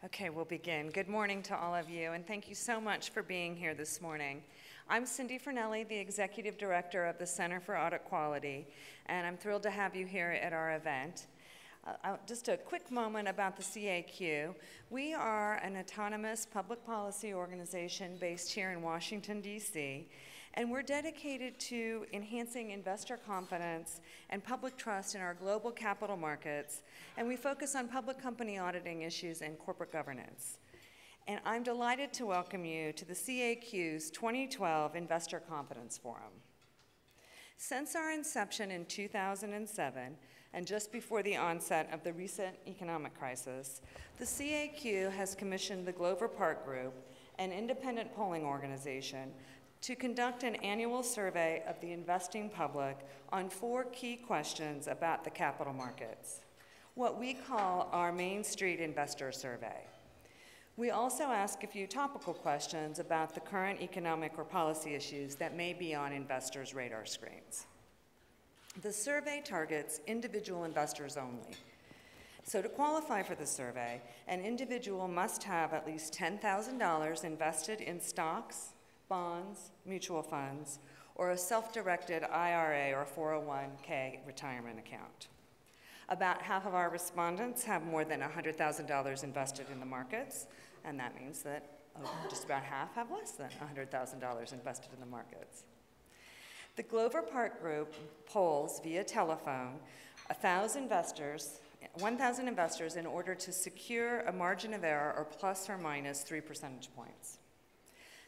Okay, we'll begin. Good morning to all of you, and thank you so much for being here this morning. I'm Cindy Fernelli, the Executive Director of the Center for Audit Quality, and I'm thrilled to have you here at our event. Just a quick moment about the CAQ. We are an autonomous public policy organization based here in Washington, D.C., and we're dedicated to enhancing investor confidence and public trust in our global capital markets, and we focus on public company auditing issues and corporate governance. And I'm delighted to welcome you to the CAQ's 2012 Investor Confidence Forum. Since our inception in 2007, and just before the onset of the recent economic crisis, the CAQ has commissioned the Glover Park Group, an independent polling organization, to conduct an annual survey of the investing public on 4 key questions about the capital markets, what we call our Main Street Investor Survey. We also ask a few topical questions about the current economic or policy issues that may be on investors' radar screens. The survey targets individual investors only. So to qualify for the survey, an individual must have at least $10,000 invested in stocks, bonds, mutual funds, or a self-directed IRA or 401k retirement account. About half of our respondents have more than $100,000 invested in the markets, and that means that just about half have less than $100,000 invested in the markets. The Glover Park Group polls via telephone 1,000 investors in order to secure a margin of error or plus or minus 3 percentage points.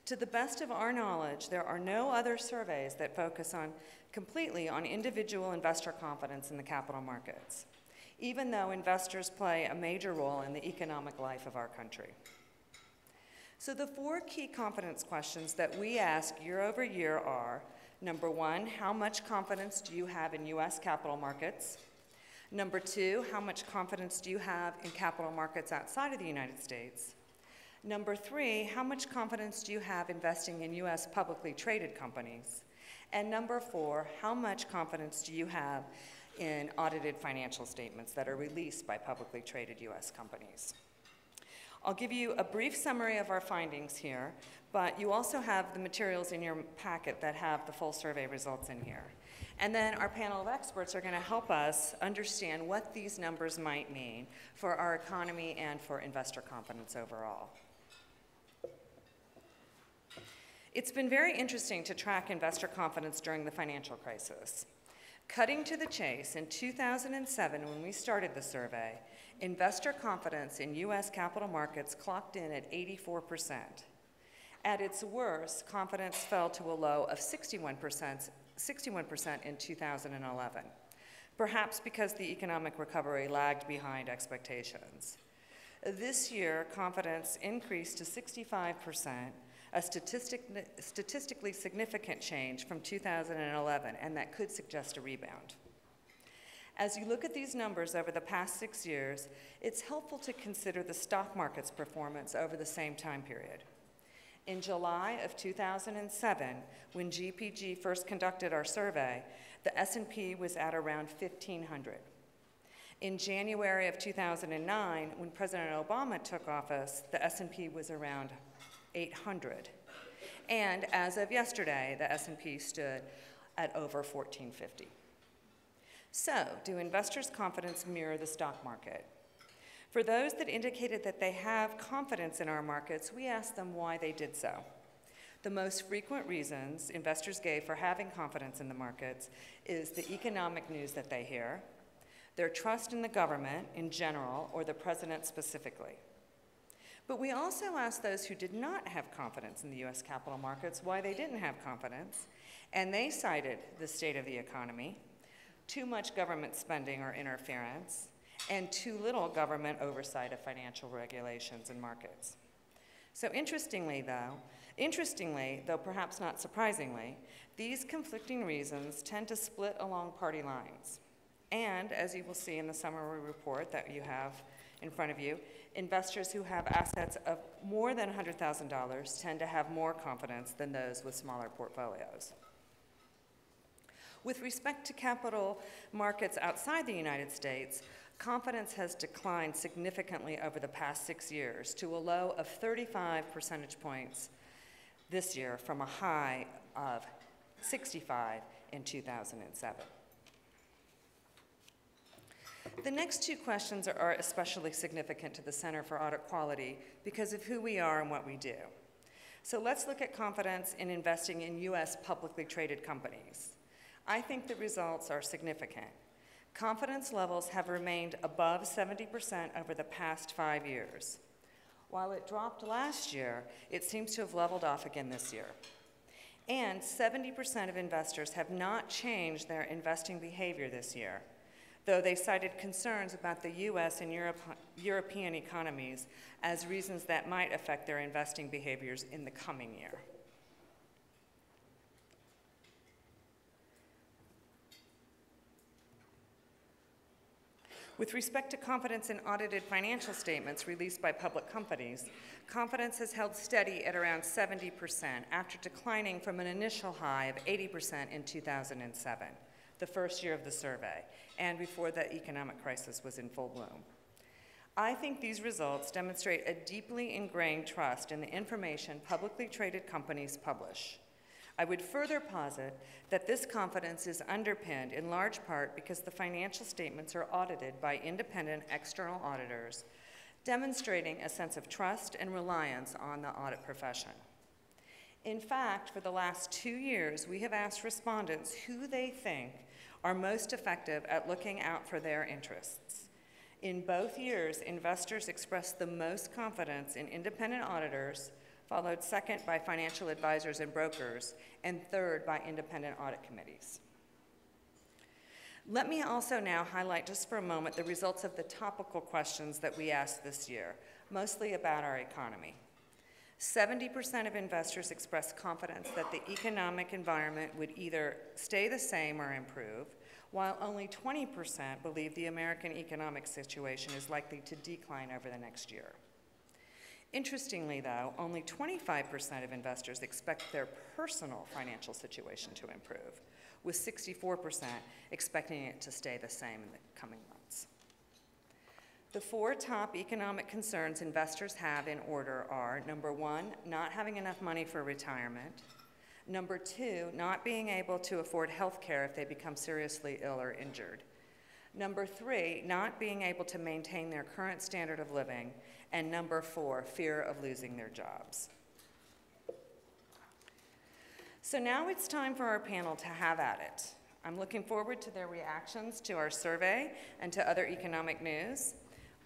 To the best of our knowledge, there are no other surveys that focus completely on individual investor confidence in the capital markets, even though investors play a major role in the economic life of our country. So the 4 key confidence questions that we ask year over year are, number 1, how much confidence do you have in U.S. capital markets? Number 2, how much confidence do you have in capital markets outside of the United States? Number 3, how much confidence do you have investing in U.S. publicly traded companies? And number 4, how much confidence do you have in audited financial statements that are released by publicly traded U.S. companies? I'll give you a brief summary of our findings here, but you also have the materials in your packet that have the full survey results in here. And then our panel of experts are going to help us understand what these numbers might mean for our economy and for investor confidence overall. It's been very interesting to track investor confidence during the financial crisis. Cutting to the chase, in 2007, when we started the survey, investor confidence in U.S. capital markets clocked in at 84%. At its worst, confidence fell to a low of 61% in 2011, perhaps because the economic recovery lagged behind expectations. This year, confidence increased to 65%, a statistically significant change from 2011, and that could suggest a rebound. As you look at these numbers over the past 6 years, it's helpful to consider the stock market's performance over the same time period. In July of 2007, when GPG first conducted our survey, the S&P was at around 1,500. In January of 2009, when President Obama took office, the S&P was around 800. And as of yesterday, the S&P stood at over 1,450. So, do investors' confidence mirror the stock market? For those that indicated that they have confidence in our markets, we asked them why they did so. The most frequent reasons investors gave for having confidence in the markets is the economic news that they hear, their trust in the government in general, or the president specifically. But we also asked those who did not have confidence in the U.S. capital markets why they didn't have confidence, and they cited the state of the economy, too much government spending or interference, and too little government oversight of financial regulations and markets. So interestingly, though perhaps not surprisingly, these conflicting reasons tend to split along party lines. And as you will see in the summary report that you have in front of you, investors who have assets of more than $100,000 tend to have more confidence than those with smaller portfolios. With respect to capital markets outside the United States, confidence has declined significantly over the past 6 years to a low of 35 percentage points this year from a high of 65 in 2007. The next two questions are especially significant to the Center for Audit Quality because of who we are and what we do. So let's look at confidence in investing in U.S. publicly traded companies. I think the results are significant. Confidence levels have remained above 70% over the past 5 years. While it dropped last year, it seems to have leveled off again this year. And 70% of investors have not changed their investing behavior this year, though they cited concerns about the U.S. and European economies as reasons that might affect their investing behaviors in the coming year. With respect to confidence in audited financial statements released by public companies, confidence has held steady at around 70% after declining from an initial high of 80% in 2007, the first year of the survey, and before the economic crisis was in full bloom. I think these results demonstrate a deeply ingrained trust in the information publicly traded companies publish. I would further posit that this confidence is underpinned in large part because the financial statements are audited by independent external auditors, demonstrating a sense of trust and reliance on the audit profession. In fact, for the last 2 years, we have asked respondents who they think are most effective at looking out for their interests. In both years, investors expressed the most confidence in independent auditors, followed second by financial advisors and brokers, and third by independent audit committees. Let me also now highlight just for a moment the results of the topical questions that we asked this year, mostly about our economy. 70% of investors expressed confidence that the economic environment would either stay the same or improve, while only 20% believe the American economic situation is likely to decline over the next year. Interestingly, though, only 25% of investors expect their personal financial situation to improve, with 64% expecting it to stay the same in the coming months. The 4 top economic concerns investors have in order are, number 1, not having enough money for retirement, number 2, not being able to afford health care if they become seriously ill or injured, number 3, not being able to maintain their current standard of living, and number 4, fear of losing their jobs. So now it's time for our panel to have at it. I'm looking forward to their reactions to our survey and to other economic news.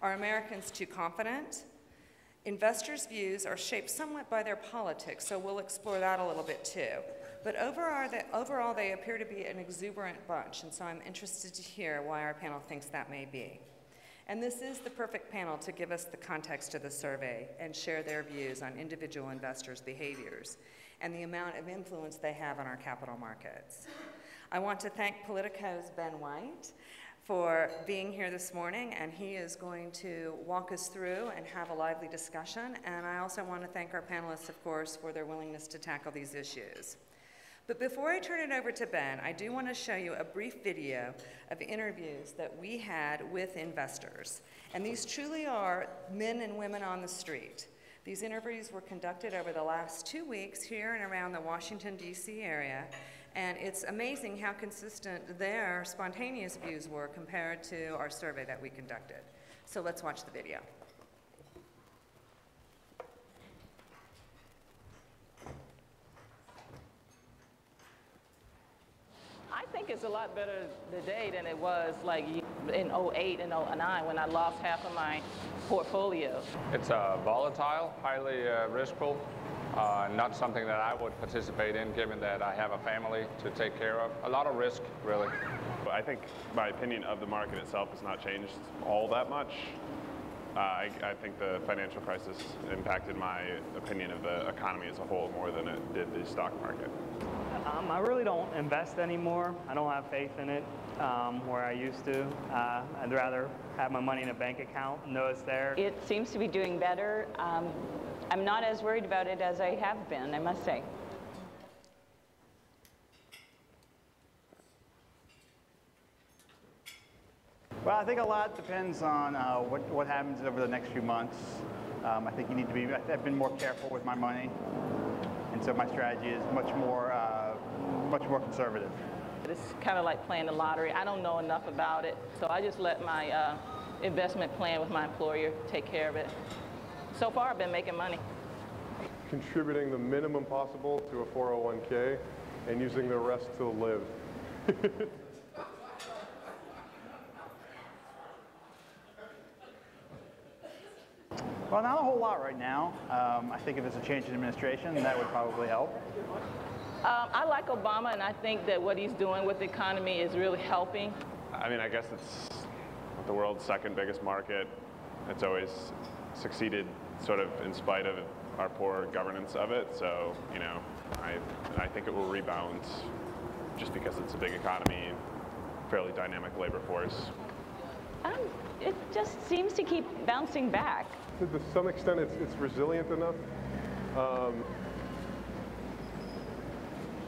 Are Americans too confident? Investors' views are shaped somewhat by their politics, so we'll explore that a little bit too. But overall, they appear to be an exuberant bunch, and so I'm interested to hear why our panel thinks that may be. And this is the perfect panel to give us the context of the survey and share their views on individual investors' behaviors and the amount of influence they have on our capital markets. I want to thank Politico's Ben White for being here this morning, and he is going to walk us through and have a lively discussion. And I also want to thank our panelists, of course, for their willingness to tackle these issues. But before I turn it over to Ben, I do want to show you a brief video of interviews that we had with investors. And these truly are men and women on the street. These interviews were conducted over the last 2 weeks here and around the Washington, D.C. area. And it's amazing how consistent their spontaneous views were compared to our survey that we conducted. So let's watch the video. I think it's a lot better today than it was like in 08 and 09 when I lost half of my portfolio. It's volatile, highly riskful, not something that I would participate in given that I have a family to take care of. A lot of risk, really. I think my opinion of the market itself has not changed all that much. I think the financial crisis impacted my opinion of the economy as a whole more than it did the stock market. I really don't invest anymore. I don't have faith in it where I used to. I'd rather have my money in a bank account, know it's there. It seems to be doing better. I'm not as worried about it as I have been, I must say. Well, I think a lot depends on what happens over the next few months. I think you need to be, I've been more careful with my money, and so my strategy is much more conservative. It's kind of like playing the lottery. I don't know enough about it, so I just let my investment plan with my employer take care of it. So far, I've been making money. Contributing the minimum possible to a 401k and using the rest to live. Well, not a whole lot right now. I think if there's a change in administration, that would probably help. I like Obama, and I think that what he's doing with the economy is really helping. I mean, I guess it's the world's second biggest market. It's always succeeded sort of in spite of our poor governance of it. So, you know, I think it will rebound just because it's a big economy, fairly dynamic labor force. It just seems to keep bouncing back. To some extent, it's resilient enough.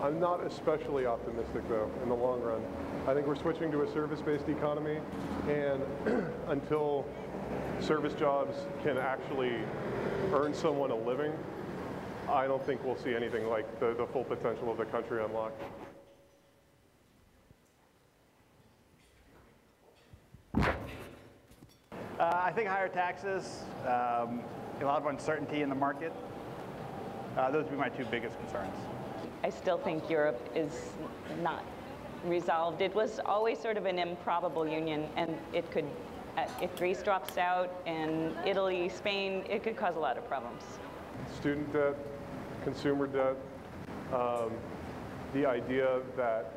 I'm not especially optimistic, though, in the long run. I think we're switching to a service-based economy, and until service jobs can actually earn someone a living, I don't think we'll see anything like the full potential of the country unlocked. I think higher taxes, a lot of uncertainty in the market. Those would be my two biggest concerns. I still think Europe is not resolved. It was always sort of an improbable union, and it could, if Greece drops out and Italy, Spain, it could cause a lot of problems. Student debt, consumer debt, the idea that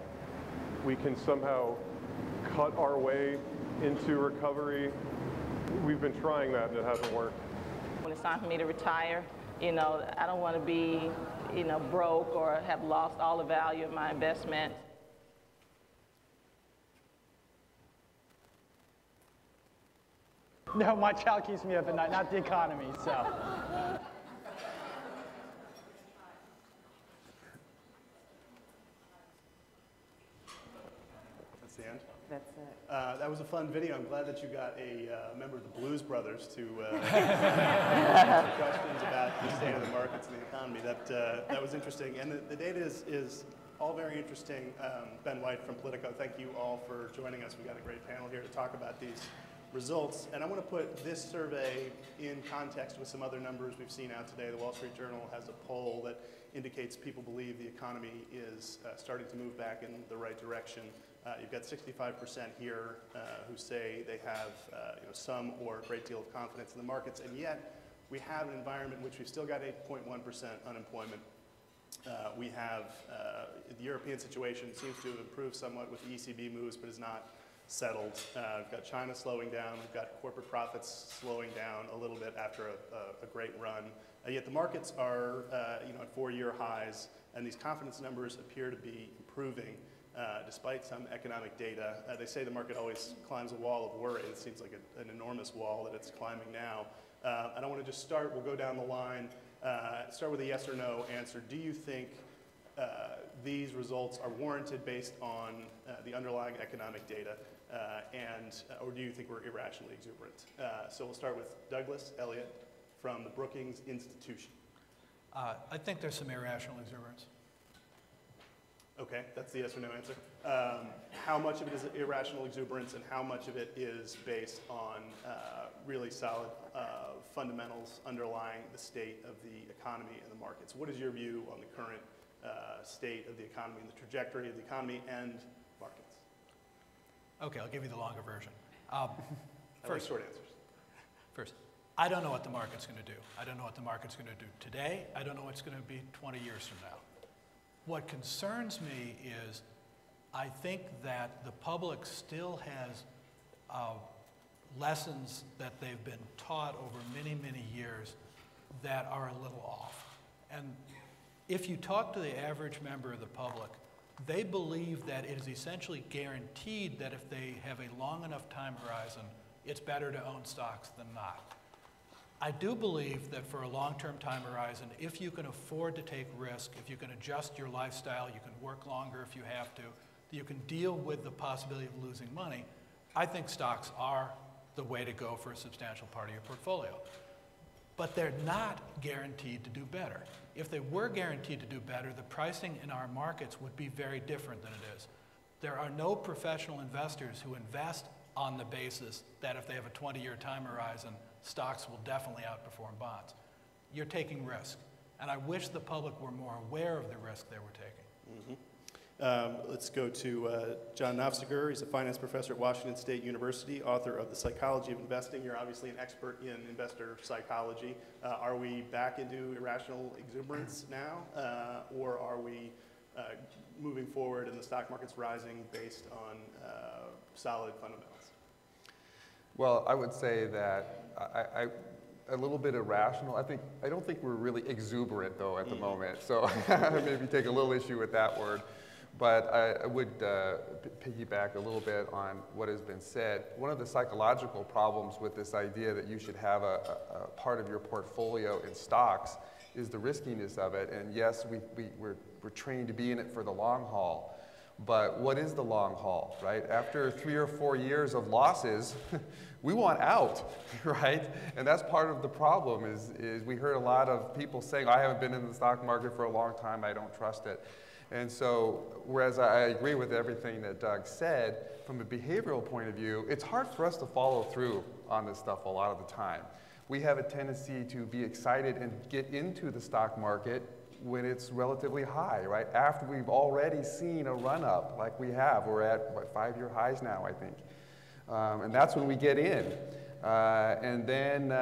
we can somehow cut our way into recovery, we've been trying that and it hasn't worked. When it's time for me to retire, you know, I don't want to be, you know, broke or have lost all the value of my investment. No, my child keeps me up at night, not the economy, so. That's the end? That's it. That was a fun video. I'm glad that you got a member of the Blues Brothers to answer questions about the state of the markets and the economy. That was interesting. And the data is all very interesting. Ben White from Politico, thank you all for joining us. We've got a great panel here to talk about these results. And I want to put this survey in context with some other numbers we've seen out today. The Wall Street Journal has a poll that indicates people believe the economy is starting to move back in the right direction. You've got 65% here who say they have some or a great deal of confidence in the markets, and yet we have an environment in which we've still got 8.1% unemployment. We have the European situation seems to have improved somewhat with the ECB moves, but is not settled. We've got China slowing down. We've got corporate profits slowing down a little bit after a great run. Yet the markets are at 4-year highs, and these confidence numbers appear to be improving despite some economic data. They say the market always climbs a wall of worry. It seems like an enormous wall that it's climbing now. And I want to just start, we'll go down the line, start with a yes or no answer. Do you think these results are warranted based on the underlying economic data, or do you think we're irrationally exuberant? So we'll start with Douglas Elliott from the Brookings Institution. I think there's some irrational exuberance. Okay, that's the yes or no answer. How much of it is irrational exuberance and how much of it is based on really solid fundamentals underlying the state of the economy and the markets? What is your view on the current state of the economy and the trajectory of the economy and markets? Okay, I'll give you the longer version. First, short answers. First, I don't know what the market's going to do. I don't know what the market's going to do today. I don't know what's going to be 20 years from now. What concerns me is I think that the public still has lessons that they've been taught over many, many years that are a little off. And if you talk to the average member of the public, they believe that it is essentially guaranteed that if they have a long enough time horizon, it's better to own stocks than not. I do believe that for a long-term time horizon, if you can afford to take risk, if you can adjust your lifestyle, you can work longer if you have to, you can deal with the possibility of losing money, I think stocks are the way to go for a substantial part of your portfolio. But they're not guaranteed to do better. If they were guaranteed to do better, the pricing in our markets would be very different than it is. There are no professional investors who invest on the basis that if they have a 20-year time horizon, stocks will definitely outperform bonds. You're taking risk. And I wish the public were more aware of the risk they were taking. Let's go to John Nofziger. He's a finance professor at Washington State University, author of The Psychology of Investing. You're obviously an expert in investor psychology. Are we back into irrational exuberance now, or are we moving forward and the stock market's rising based on solid fundamentals? Well, I would say that a little bit irrational. I don't think we're really exuberant though at the moment. So maybe take a little issue with that word. But I would piggyback a little bit on what has been said. One of the psychological problems with this idea that you should have a part of your portfolio in stocks is the riskiness of it. And yes, we're trained to be in it for the long haul. But what is the long haul, right? After 3 or 4 years of losses, we want out, right? And that's part of the problem is we heard a lot of people saying, I haven't been in the stock market for a long time, I don't trust it. And so, whereas I agree with everything that Doug said, from a behavioral point of view, it's hard for us to follow through on this stuff a lot of the time. We have a tendency to be excited and get into the stock market when it's relatively high, right? After we've already seen a run-up like we have. We're at, what, 5-year highs now, I think. And that's when we get in. And then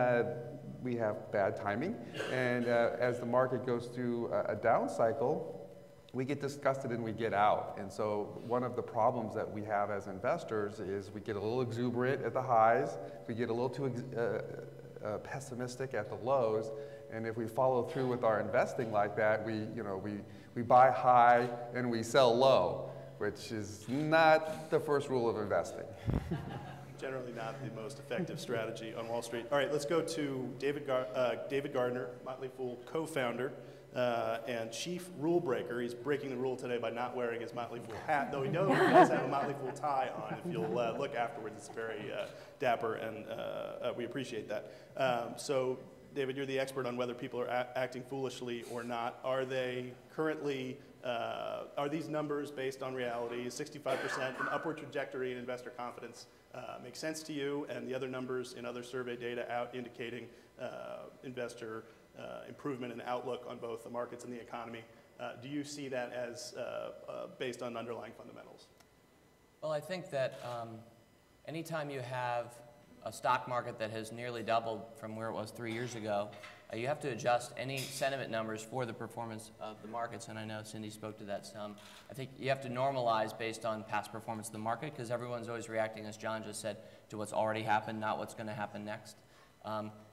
we have bad timing. And as the market goes through a down cycle, we get disgusted and we get out. And so one of the problems that we have as investors is we get a little exuberant at the highs, we get a little too pessimistic at the lows, and if we follow through with our investing like that, we buy high and we sell low, which is not the first rule of investing. Generally not the most effective strategy on Wall Street. All right, let's go to David Gardner, Motley Fool co-founder and chief rule breaker. He's breaking the rule today by not wearing his Motley Fool hat, though he does have a Motley Fool tie on. If you'll look afterwards, it's very dapper, and we appreciate that. So, David, you're the expert on whether people are acting foolishly or not. Are they currently, are these numbers based on reality? 65%, an upward trajectory in investor confidence makes sense to you, and the other numbers in other survey data out indicating investor improvement in outlook on both the markets and the economy. Do you see that as based on underlying fundamentals? Well, I think that anytime you have a stock market that has nearly doubled from where it was 3 years ago, you have to adjust any sentiment numbers for the performance of the markets, and I know Cindy spoke to that some. I think you have to normalize based on past performance of the market because everyone's always reacting, as John just said, to what's already happened, not what's going to happen next.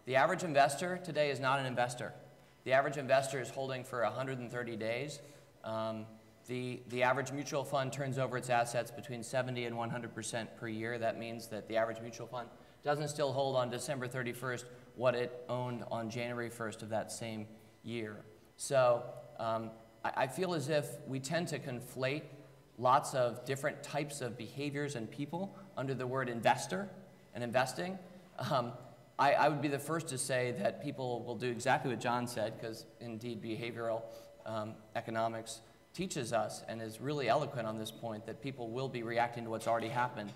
The average investor today is not an investor. The average investor is holding for 130 days. The average mutual fund turns over its assets between 70 and 100% per year. That means that the average mutual fund doesn't still hold on December 31st what it owned on January 1st of that same year. So I feel as if we tend to conflate lots of different types of behaviors and people under the word investor and investing. I would be the first to say that people will do exactly what John said, because indeed behavioral economics teaches us and is really eloquent on this point that people will be reacting to what's already happened.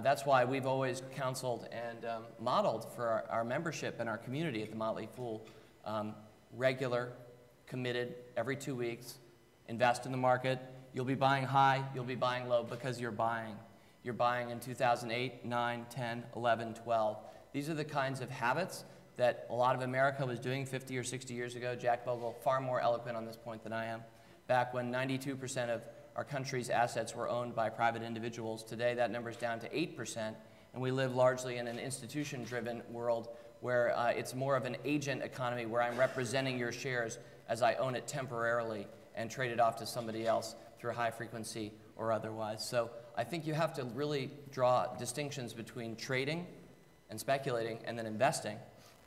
That's why we've always counseled and modeled for our membership and our community at the Motley Fool. Regular, committed, every 2 weeks, invest in the market. You'll be buying high, you'll be buying low because you're buying. You're buying in 2008, 9, 10, 11, 12. These are the kinds of habits that a lot of America was doing 50 or 60 years ago. Jack Bogle, far more eloquent on this point than I am. Back when 92% of our country's assets were owned by private individuals. Today, that number's down to 8%, and we live largely in an institution-driven world where it's more of an agent economy where I'm representing your shares as I own it temporarily and trade it off to somebody else through high frequency or otherwise. So I think you have to really draw distinctions between trading and speculating and then investing.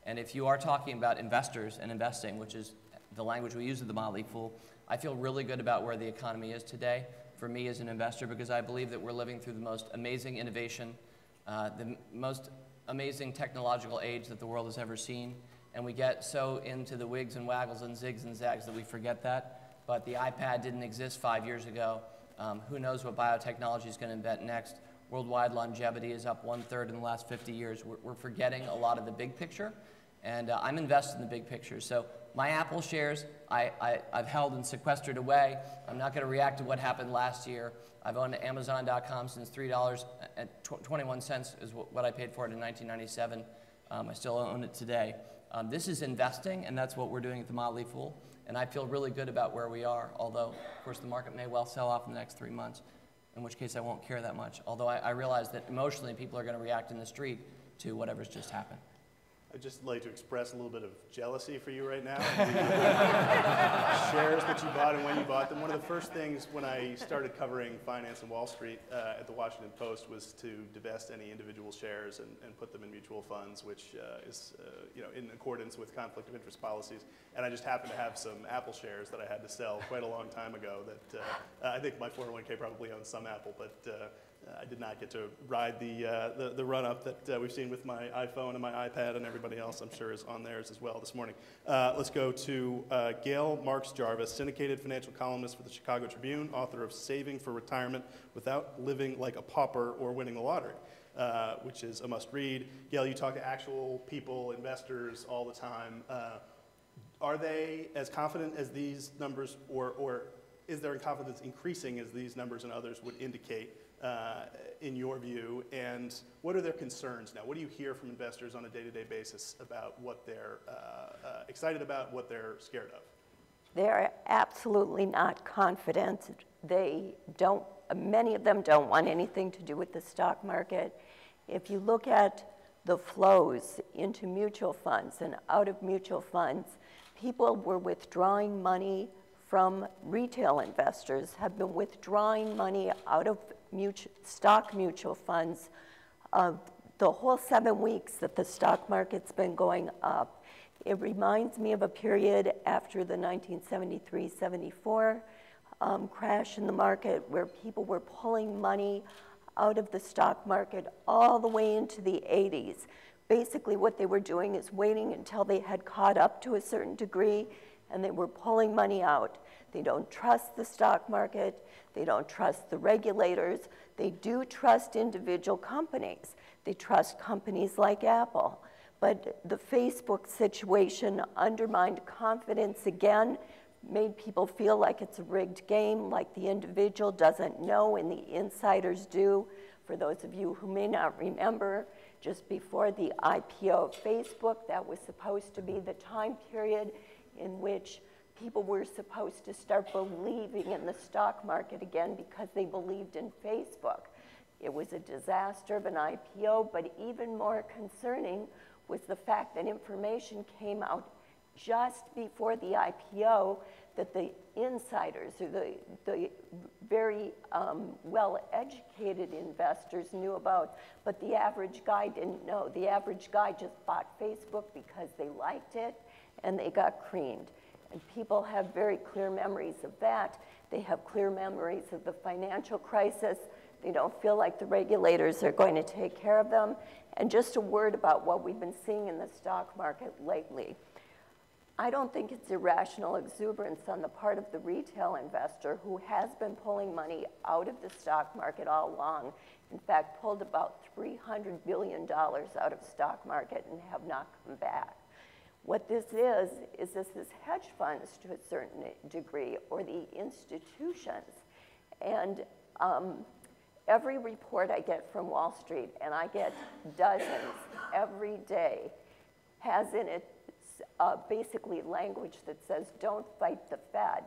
And if you are talking about investors and investing, which is the language we use at the Motley Fool, I feel really good about where the economy is today for me as an investor because I believe that we're living through the most amazing innovation the most amazing technological age that the world has ever seen. And we get so into the wigs and waggles and zigs and zags that we forget that. But the iPad didn't exist 5 years ago. Who knows what biotechnology is going to invent next? Worldwide longevity is up 1/3 in the last 50 years. We're forgetting a lot of the big picture. And I'm invested in the big picture. So my Apple shares, I've held and sequestered away. I'm not going to react to what happened last year. I've owned Amazon.com since $3.21 is what I paid for it in 1997. I still own it today. This is investing, and that's what we're doing at the Motley Fool. And I feel really good about where we are, although, of course, the market may well sell off in the next 3 months, in which case I won't care that much. Although I realize that emotionally people are going to react in the street to whatever's just happened. I'd just like to express a little bit of jealousy for you right now. Shares that you bought and when you bought them. One of the first things when I started covering finance and Wall Street at the Washington Post was to divest any individual shares and put them in mutual funds, which is in accordance with conflict of interest policies. And I just happened to have some Apple shares that I had to sell quite a long time ago that I think my 401k probably owns some Apple, but I did not get to ride the run-up that we've seen with my iPhone and my iPad, and everybody else I'm sure is on theirs as well this morning. Let's go to Gail Marks Jarvis, syndicated financial columnist for the Chicago Tribune, author of Saving for Retirement Without Living Like a Pauper or Winning the Lottery, which is a must-read. Gail, you talk to actual people, investors all the time. Are they as confident as these numbers, or is their confidence increasing as these numbers and others would indicate? In your view, and what are their concerns now? What do you hear from investors on a day-to-day basis about what they're excited about, what they're scared of? They're absolutely not confident. Many of them don't want anything to do with the stock market. If you look at the flows into mutual funds and out of mutual funds, people were withdrawing money from retail investors, have been withdrawing money out of stock mutual funds the whole 7 weeks that the stock market's been going up. It reminds me of a period after the 1973-74 crash in the market where people were pulling money out of the stock market all the way into the 80s. Basically what they were doing is waiting until they had caught up to a certain degree and they were pulling money out. They don't trust the stock market. They don't trust the regulators. They do trust individual companies. They trust companies like Apple. But the Facebook situation undermined confidence again, made people feel like it's a rigged game, like the individual doesn't know and the insiders do. For those of you who may not remember, just before the IPO of Facebook, that was supposed to be the time period in which people were supposed to start believing in the stock market again because they believed in Facebook. It was a disaster of an IPO, but even more concerning was the fact that information came out just before the IPO that the insiders, or the very well-educated investors knew about, but the average guy didn't know. The average guy just bought Facebook because they liked it, and they got creamed. And people have very clear memories of that. They have clear memories of the financial crisis. They don't feel like the regulators are going to take care of them. And just a word about what we've been seeing in the stock market lately. I don't think it's irrational exuberance on the part of the retail investor who has been pulling money out of the stock market all along. In fact, pulled about $300 billion out of stock market and have not come back. What this is hedge funds to a certain degree, or the institutions. And every report I get from Wall Street, and I get dozens every day, has in it basically language that says, don't fight the Fed.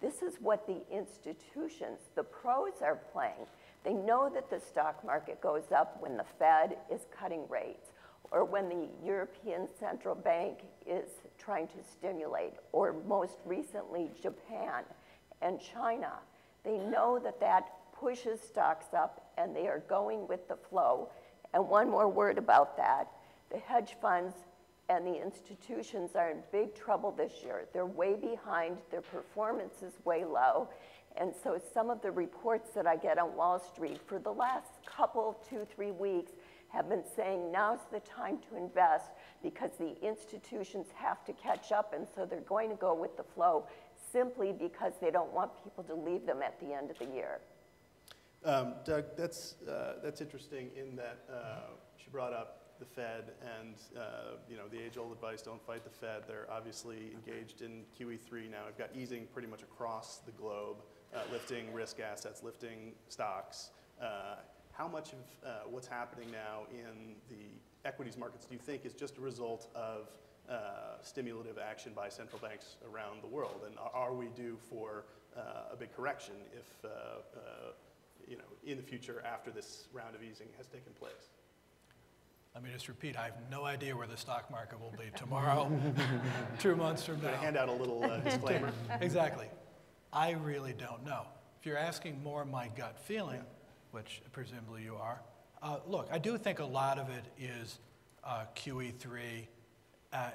This is what the institutions, the pros, are playing. They know that the stock market goes up when the Fed is cutting rates, or when the European Central Bank is trying to stimulate, or most recently Japan and China. They know that that pushes stocks up and they are going with the flow. And one more word about that, the hedge funds and the institutions are in big trouble this year. They're way behind, their performance is way low. And so some of the reports that I get on Wall Street for the last couple, 2-3 weeks, have been saying now's the time to invest because the institutions have to catch up, and so they're going to go with the flow simply because they don't want people to leave them at the end of the year. Doug, that's interesting in that she brought up the Fed and you know, the age-old advice, don't fight the Fed. They're obviously engaged in QE3 now. We've got easing pretty much across the globe, lifting risk assets, lifting stocks. How much of what's happening now in the equities markets do you think is just a result of stimulative action by central banks around the world? And are we due for a big correction if, you know, in the future after this round of easing has taken place? Let me just repeat, I have no idea where the stock market will be tomorrow, 2 months from now. Can I hand out a little disclaimer? Exactly. I really don't know. If you're asking more my gut feeling, which presumably you are, look, I do think a lot of it is QE3,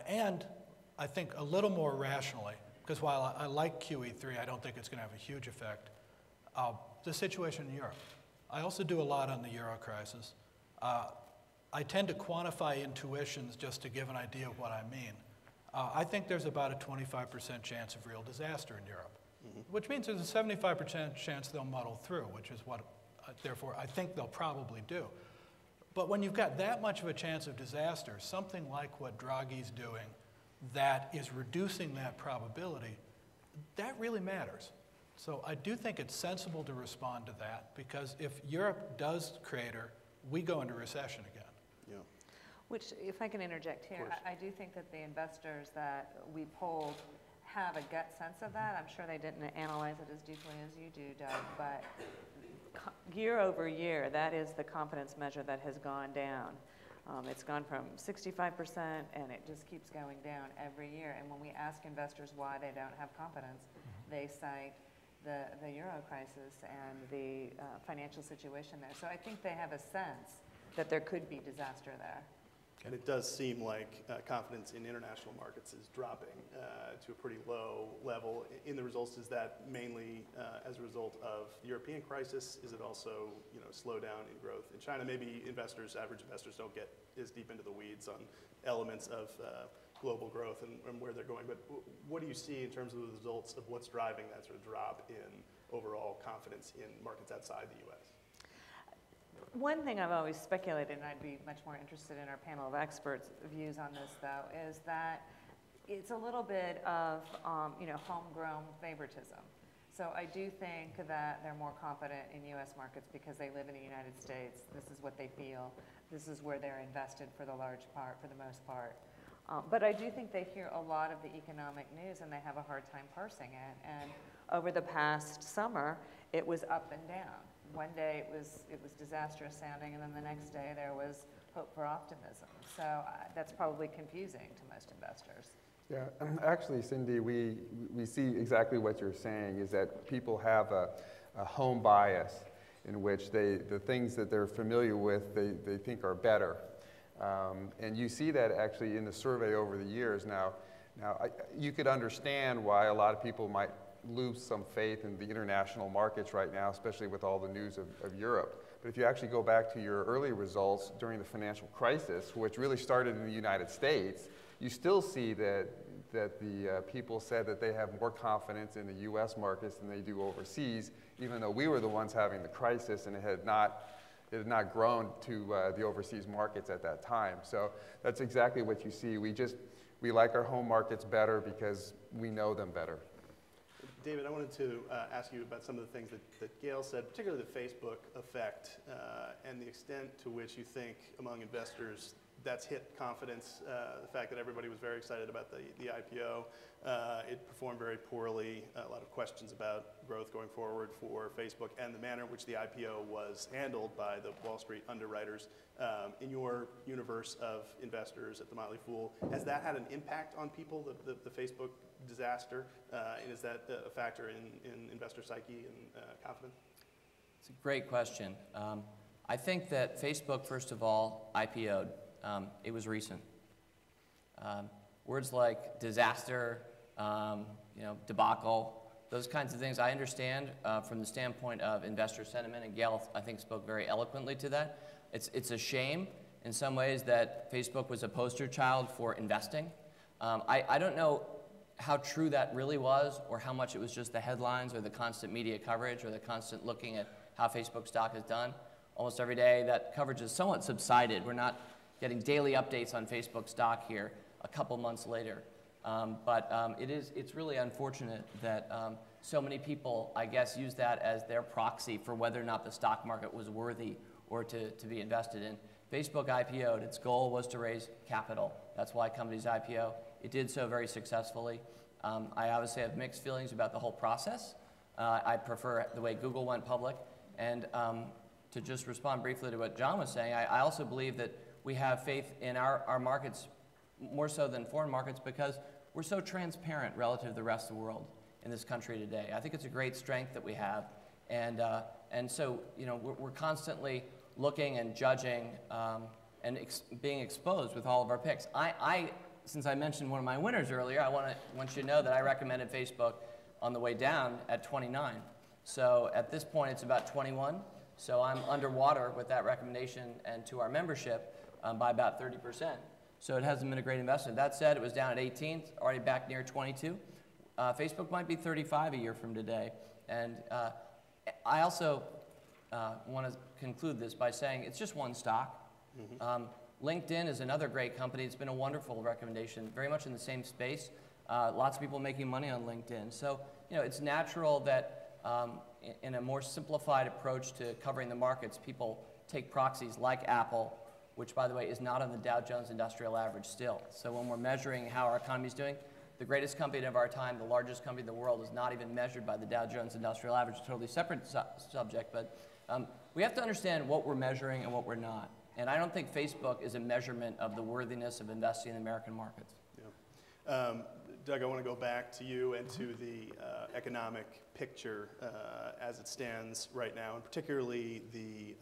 and I think a little more rationally, because while I like QE3, I don't think it's going to have a huge effect, the situation in Europe. I also do a lot on the Euro crisis. I tend to quantify intuitions just to give an idea of what I mean. I think there's about a 25% chance of real disaster in Europe, which means there's a 75% chance they'll muddle through, which is what, therefore, I think they'll probably do. But when you've got that much of a chance of disaster, something like what Draghi's doing that is reducing that probability, that really matters. So I do think it's sensible to respond to that, because if Europe does crater, we go into recession again. Yeah. Which, if I can interject here, I do think that the investors that we polled have a gut sense of that. I'm sure they didn't analyze it as deeply as you do, Doug, but year over year, that is the confidence measure that has gone down. It's gone from 65%, and it just keeps going down every year. And when we ask investors why they don't have confidence, they cite the Euro crisis and the financial situation there. So I think they have a sense that there could be disaster there. And it does seem like confidence in international markets is dropping to a pretty low level. In the results, is that mainly as a result of the European crisis? Is it also, you know, slowdown in growth in China? Maybe investors, average investors, don't get as deep into the weeds on elements of global growth and where they're going. But what do you see in terms of the results of what's driving that sort of drop in overall confidence in markets outside the U.S.? One thing I've always speculated, and I'd be much more interested in our panel of experts' views on this, though, is that it's a little bit of, you know, homegrown favoritism. So I do think that they're more confident in U.S. markets because they live in the United States. This is what they feel. This is where they're invested for the large part, for the most part. But I do think they hear a lot of the economic news, and they have a hard time parsing it. And over the past summer, it was up and down. One day it was disastrous sounding, and then the next day there was hope for optimism. So that's probably confusing to most investors. Yeah, actually, Cindy, we see exactly what you're saying, is that people have a home bias in which the things that they're familiar with, they think are better. And you see that actually in the survey over the years. Now you could understand why a lot of people might lose some faith in the international markets right now, especially with all the news of Europe. But if you actually go back to your early results during the financial crisis, which really started in the United States, you still see that the people said that they have more confidence in the U.S. markets than they do overseas, even though we were the ones having the crisis, and it had not grown to the overseas markets at that time. So that's exactly what you see. We like our home markets better because we know them better. David, I wanted to ask you about some of the things that Gail said, particularly the Facebook effect and the extent to which you think among investors that's hit confidence. The fact that everybody was very excited about the IPO. It performed very poorly. A lot of questions about growth going forward for Facebook and the manner in which the IPO was handled by the Wall Street underwriters. In your universe of investors at the Motley Fool, has that had an impact on people, the Facebook disaster? And is that a factor in investor psyche and confidence? It's a great question. I think that Facebook, first of all, IPO'd. It was recent. Words like disaster, debacle, those kinds of things, I understand from the standpoint of investor sentiment, and Gail, I think, spoke very eloquently to that. It's a shame in some ways that Facebook was a poster child for investing. I don't know how true that really was, or how much it was just the headlines or the constant media coverage or the constant looking at how Facebook stock has done. Almost every day that coverage has somewhat subsided. We're not getting daily updates on Facebook stock here a couple months later. It's really unfortunate that so many people, I guess, use that as their proxy for whether or not the stock market was worthy or to be invested in. Facebook IPO'd. Its goal was to raise capital. That's why companies IPO. It did so very successfully. I obviously have mixed feelings about the whole process. I prefer the way Google went public. And to just respond briefly to what John was saying, I also believe that we have faith in our markets more so than foreign markets because we're so transparent relative to the rest of the world in this country today. I think it's a great strength that we have. And so, you know, we're constantly looking and judging and being exposed with all of our picks. Since I mentioned one of my winners earlier, I want you to know that I recommended Facebook on the way down at 29. So at this point, it's about 21. So I'm underwater with that recommendation and to our membership by about 30%. So it hasn't been a great investment. That said, it was down at 18, already back near 22. Facebook might be 35 a year from today. And I also want to conclude this by saying it's just one stock. Mm-hmm. LinkedIn is another great company. It's been a wonderful recommendation, very much in the same space. Lots of people making money on LinkedIn. So, you know, it's natural that in a more simplified approach to covering the markets, people take proxies like Apple, which, by the way, is not on the Dow Jones Industrial Average still. So when we're measuring how our economy is doing, the greatest company of our time, the largest company in the world, is not even measured by the Dow Jones Industrial Average. A totally separate subject, but we have to understand what we're measuring and what we're not. And I don't think Facebook is a measurement of the worthiness of investing in American markets. Yeah. Doug, I want to go back to you and to the economic picture as it stands right now, and particularly the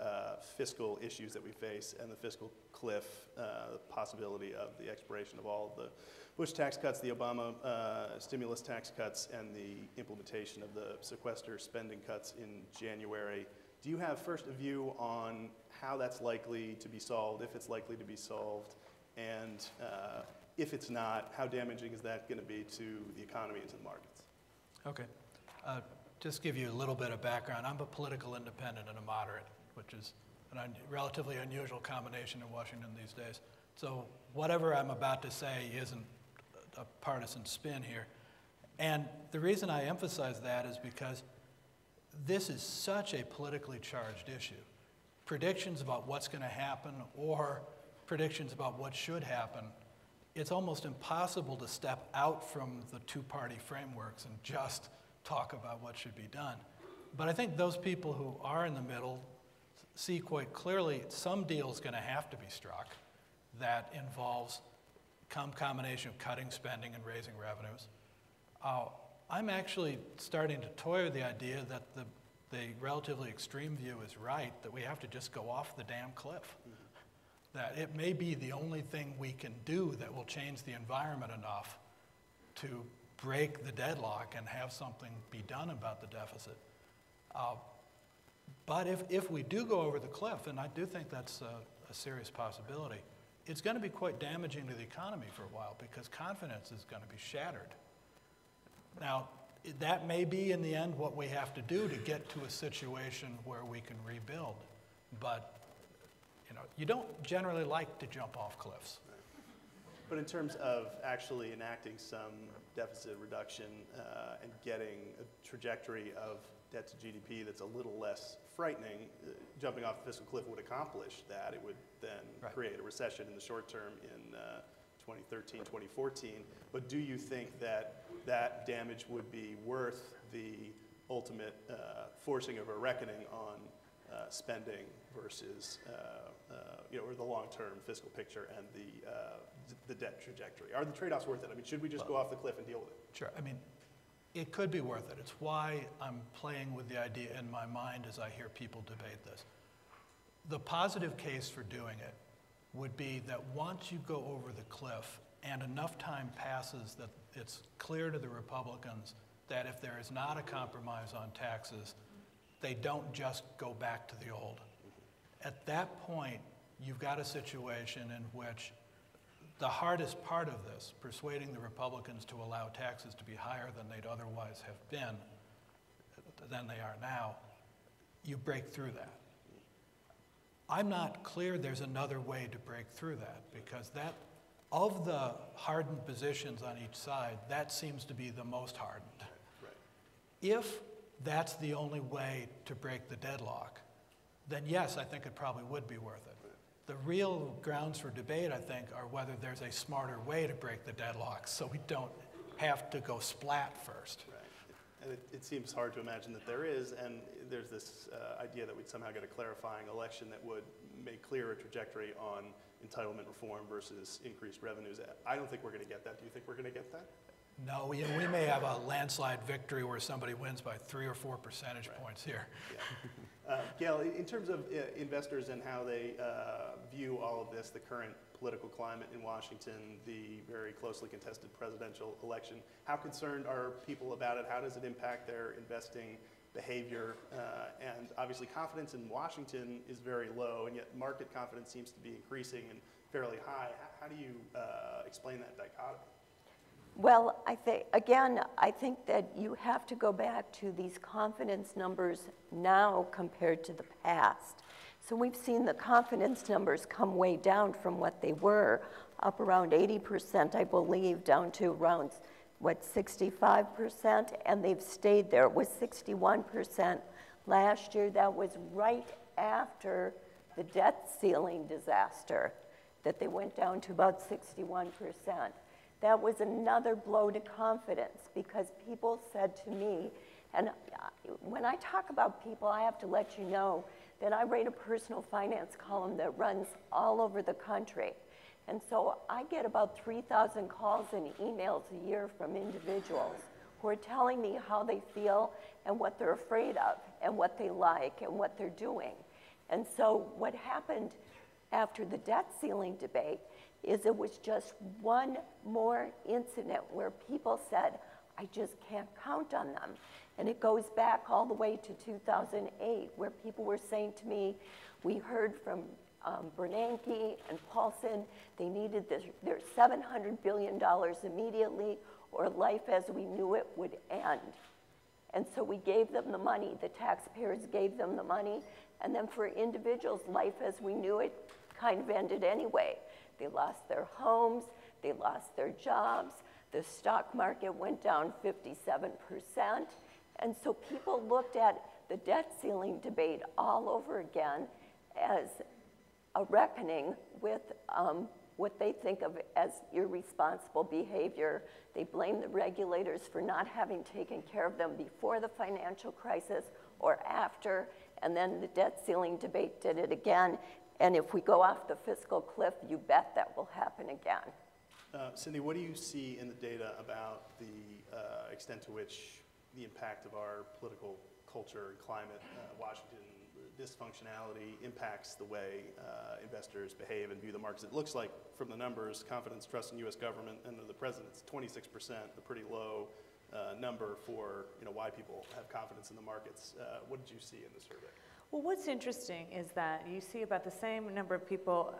fiscal issues that we face and the fiscal cliff, the possibility of the expiration of all of the Bush tax cuts, the Obama stimulus tax cuts, and the implementation of the sequester spending cuts in January. Do you have first a view on how that's likely to be solved, if it's likely to be solved, and if it's not, how damaging is that going to be to the economy and to the markets? Okay. Just give you a little bit of background. I'm a political independent and a moderate, which is a relatively unusual combination in Washington these days. So whatever I'm about to say isn't a partisan spin here. And the reason I emphasize that is because this is such a politically charged issue. Predictions about what's going to happen or predictions about what should happen, it's almost impossible to step out from the two-party frameworks and just talk about what should be done. But I think those people who are in the middle see quite clearly some deal is going to have to be struck that involves some combination of cutting spending and raising revenues. I'm actually starting to toy with the idea that the relatively extreme view is right, that we have to just go off the damn cliff. That it may be the only thing we can do that will change the environment enough to break the deadlock and have something be done about the deficit. But if we do go over the cliff, and I do think that's a serious possibility, it's going to be quite damaging to the economy for a while because confidence is going to be shattered. Now, that may be in the end what we have to do to get to a situation where we can rebuild. But you know, you don't generally like to jump off cliffs. But in terms of actually enacting some deficit reduction and getting a trajectory of debt to GDP that's a little less frightening, jumping off the fiscal cliff would accomplish that. It would then create a recession in the short term in 2013, 2014. But do you think that that damage would be worth the ultimate forcing of a reckoning on spending versus or the long-term fiscal picture and the debt trajectory? Are the trade-offs worth it? I mean, should we just go off the cliff and deal with it? Sure. I mean, it could be worth it. It's why I'm playing with the idea in my mind as I hear people debate this. The positive case for doing it would be that once you go over the cliff and enough time passes that it's clear to the Republicans that if there is not a compromise on taxes, they don't just go back to the old. At that point, you've got a situation in which the hardest part of this, persuading the Republicans to allow taxes to be higher than they'd otherwise have been, than they are now, you break through that. I'm not clear there's another way to break through that, because that, of the hardened positions on each side, that seems to be the most hardened. Right. If that's the only way to break the deadlock, then yes, I think it probably would be worth it. The real grounds for debate, I think, are whether there's a smarter way to break the deadlock so we don't have to go splat first. Right. And it seems hard to imagine that there is, and there's this idea that we'd somehow get a clarifying election that would make clear a trajectory on entitlement reform versus increased revenues. I don't think we're going to get that. Do you think we're going to get that? No, we may have a landslide victory where somebody wins by 3 or 4 percentage points here. Yeah. Gail, in terms of investors and how they view all of this, the current political climate in Washington, the very closely contested presidential election, how concerned are people about it? How does it impact their investing behavior? And obviously confidence in Washington is very low, and yet market confidence seems to be increasing and fairly high. How do you explain that dichotomy? Well, I think that you have to go back to these confidence numbers now compared to the past. So we've seen the confidence numbers come way down from what they were, up around 80%, I believe, down to around, 65%, and they've stayed there. It was 61% last year. That was right after the debt ceiling disaster, that they went down to about 61%. That was another blow to confidence, because people said to me, and when I talk about people, I have to let you know that I write a personal finance column that runs all over the country. And so I get about 3,000 calls and emails a year from individuals who are telling me how they feel and what they're afraid of and what they like and what they're doing. And so what happened after the debt ceiling debate is it was just one more incident where people said, I just can't count on them. And it goes back all the way to 2008, where people were saying to me, we heard from Bernanke and Paulson, they needed their $700 billion immediately, or life as we knew it would end. And so we gave them the money, the taxpayers gave them the money, and then for individuals, life as we knew it kind of ended anyway. They lost their homes, they lost their jobs, the stock market went down 57%. And so people looked at the debt ceiling debate all over again as a reckoning with what they think of as irresponsible behavior. They blame the regulators for not having taken care of them before the financial crisis or after, and then the debt ceiling debate did it again. And if we go off the fiscal cliff, you bet that will happen again. Cindy, what do you see in the data about the extent to which the impact of our political culture and climate, Washington dysfunctionality, impacts the way investors behave and view the markets? It looks like, from the numbers, confidence, trust in U.S. government and the president's 26%, a pretty low number for why people have confidence in the markets. What did you see in the survey? Well, what's interesting is that you see about the same number of people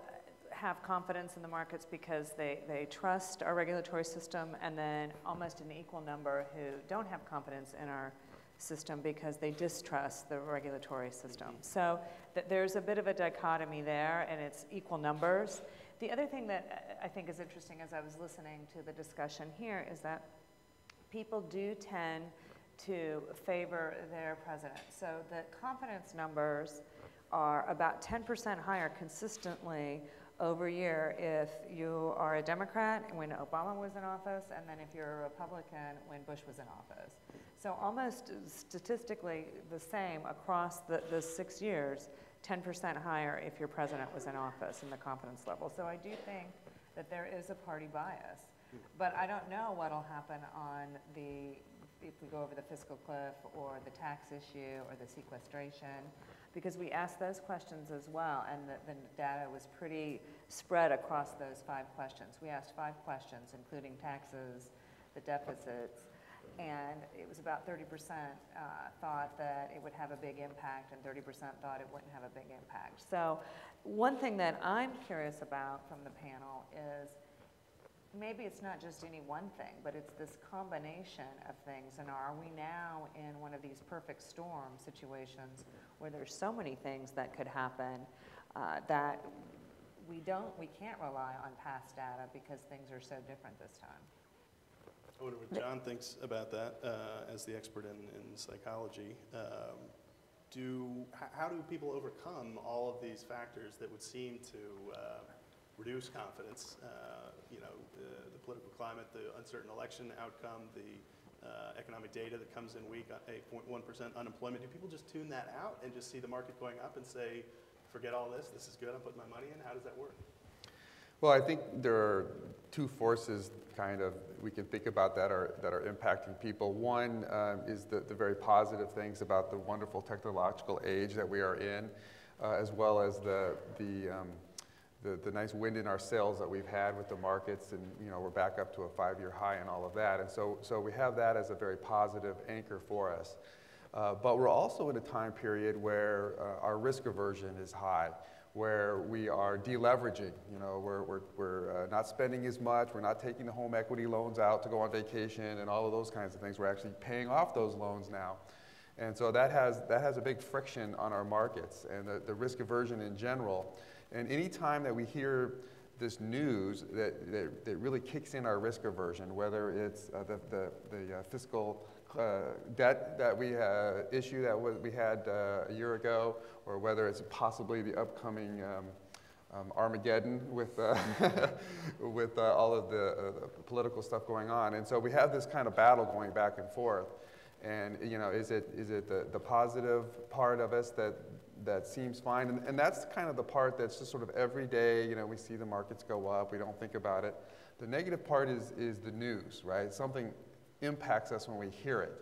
have confidence in the markets because they trust our regulatory system, and then almost an equal number who don't have confidence in our system because they distrust the regulatory system. So there's a bit of a dichotomy there, and it's equal numbers. The other thing that I think is interesting as I was listening to the discussion here is that people do tend to favor their president. So the confidence numbers are about 10% higher consistently over year if you are a Democrat when Obama was in office, and then if you're a Republican when Bush was in office. So almost statistically the same across the 6 years, 10% higher if your president was in office in the confidence level. So I do think that there is a party bias. But I don't know what will happen on if we go over the fiscal cliff or the tax issue or the sequestration, because we asked those questions as well, and the data was pretty spread across those 5 questions. We asked 5 questions, including taxes, the deficits, and it was about 30% thought that it would have a big impact and 30% thought it wouldn't have a big impact. So one thing that I'm curious about from the panel is maybe it's not just any one thing, but it's this combination of things. And are we now in one of these perfect storm situations where there's so many things that could happen that we can't rely on past data because things are so different this time? I wonder what John thinks about that as the expert in psychology. How do people overcome all of these factors that would seem to reduce confidence? The political climate, the uncertain election outcome, the economic data that comes in weak, 8.1% unemployment. Do people just tune that out and just see the market going up and say, forget all this, this is good, I'm putting my money in? How does that work? Well, I think there are two forces kind of we can think about that are impacting people. One is the very positive things about the wonderful technological age that we are in, as well as the nice wind in our sails that we've had with the markets, and we're back up to a 5-year high and all of that. And so we have that as a very positive anchor for us. But we're also in a time period where our risk aversion is high, where we are deleveraging. We're not spending as much. We're not taking the home equity loans out to go on vacation and all of those kinds of things. We're actually paying off those loans now. And so that has a big friction on our markets and the risk aversion in general. And any time that we hear this news that really kicks in our risk aversion, whether it's the fiscal debt that we issue that we had a year ago, or whether it's possibly the upcoming Armageddon with with all of the political stuff going on. And so we have this kind of battle going back and forth. And is it the positive part of us that seems fine? And that's kind of the part that's just sort of every day, we see the markets go up, we don't think about it. The negative part is the news, right? Something impacts us when we hear it,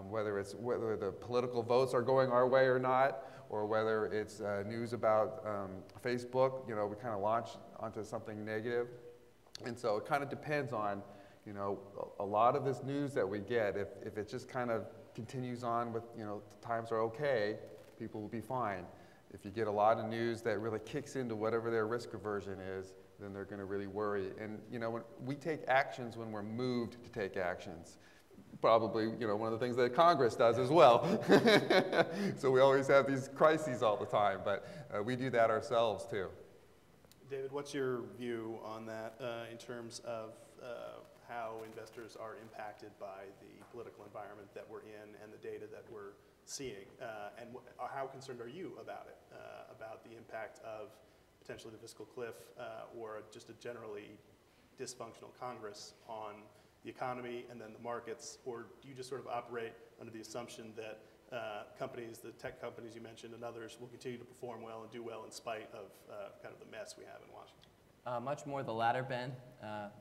whether the political votes are going our way or not, or whether it's news about Facebook. We kind of launch onto something negative. And so it kind of depends on a lot of this news that we get. If it just kind of continues on with, times are okay, people will be fine. If you get a lot of news that really kicks into whatever their risk aversion is, then they're going to really worry. And when we take actions when we're moved to take actions. Probably, one of the things that Congress does as well. So we always have these crises all the time, but we do that ourselves too. David, what's your view on that in terms of how investors are impacted by the political environment that we're in and the data that we're seeing? And how concerned are you about it, about the impact of potentially the fiscal cliff or just a generally dysfunctional Congress on the economy and then the markets? Or do you just sort of operate under the assumption that companies, the tech companies you mentioned and others, will continue to perform well and do well in spite of kind of the mess we have in Washington? Much more the latter, Ben.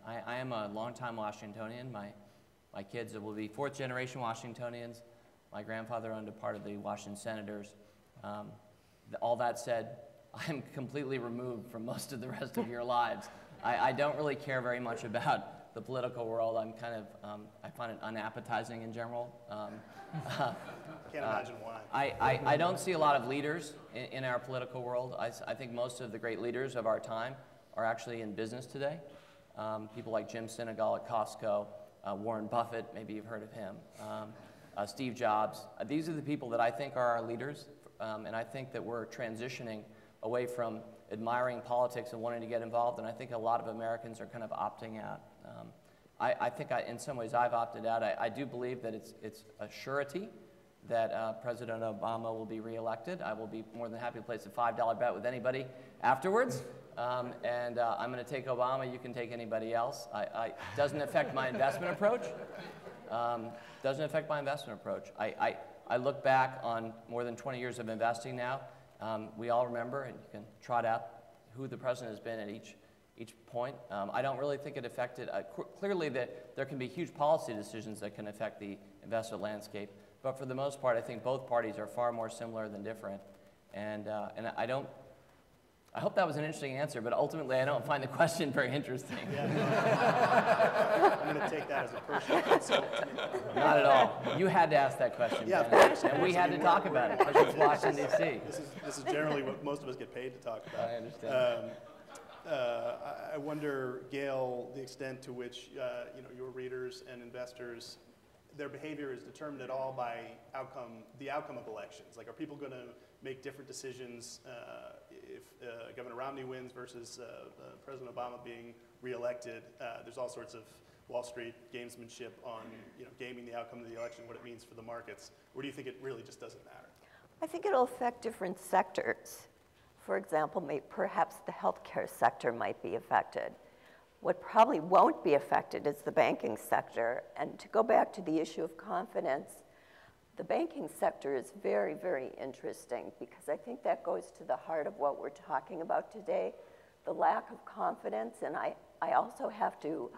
I am a longtime Washingtonian. My kids will be fourth-generation Washingtonians. My grandfather owned a part of the Washington Senators. All that said, I'm completely removed from most of the rest of your lives. I don't really care very much about the political world. I'm kind of, I find it unappetizing in general. Can't imagine why. I don't see a lot of leaders in our political world. I think most of the great leaders of our time are actually in business today. People like Jim Sinegal at Costco, Warren Buffett, maybe you've heard of him, Steve Jobs. These are the people that I think are our leaders, and I think that we're transitioning away from admiring politics and wanting to get involved, and I think a lot of Americans are kind of opting out. I think in some ways I've opted out. I do believe that it's a surety that President Obama will be reelected. I will be more than happy to place a $5 bet with anybody afterwards. And I'm going to take Obama. You can take anybody else. Doesn't affect my investment approach. Doesn't affect my investment approach. I look back on more than 20 years of investing now. We all remember, and you can trot out who the president has been at each point. I don't really think it affected. Clearly, there can be huge policy decisions that can affect the investment landscape. But for the most part, I think both parties are far more similar than different. And I don't I hope that was an interesting answer, but ultimately I don't find the question very interesting. Yeah, no, I'm going to take that as a personal insult. Not at all. You had to ask that question. Yeah, Ben, of course. and we had to talk about it because it's Washington, D.C. This is generally what most of us get paid to talk about. I understand. I wonder, Gail, the extent to which your readers and investors, their behavior is determined at all by the outcome of elections. Like, are people going to make different decisions if Governor Romney wins versus President Obama being reelected? There's all sorts of Wall Street gamesmanship on gaming the outcome of the election, what it means for the markets. Or do you think it really just doesn't matter? I think it'll affect different sectors. For example, perhaps the healthcare sector might be affected. What probably won't be affected is the banking sector. And to go back to the issue of confidence, the banking sector is very, very interesting because I think that goes to the heart of what we're talking about today, the lack of confidence. And I also have to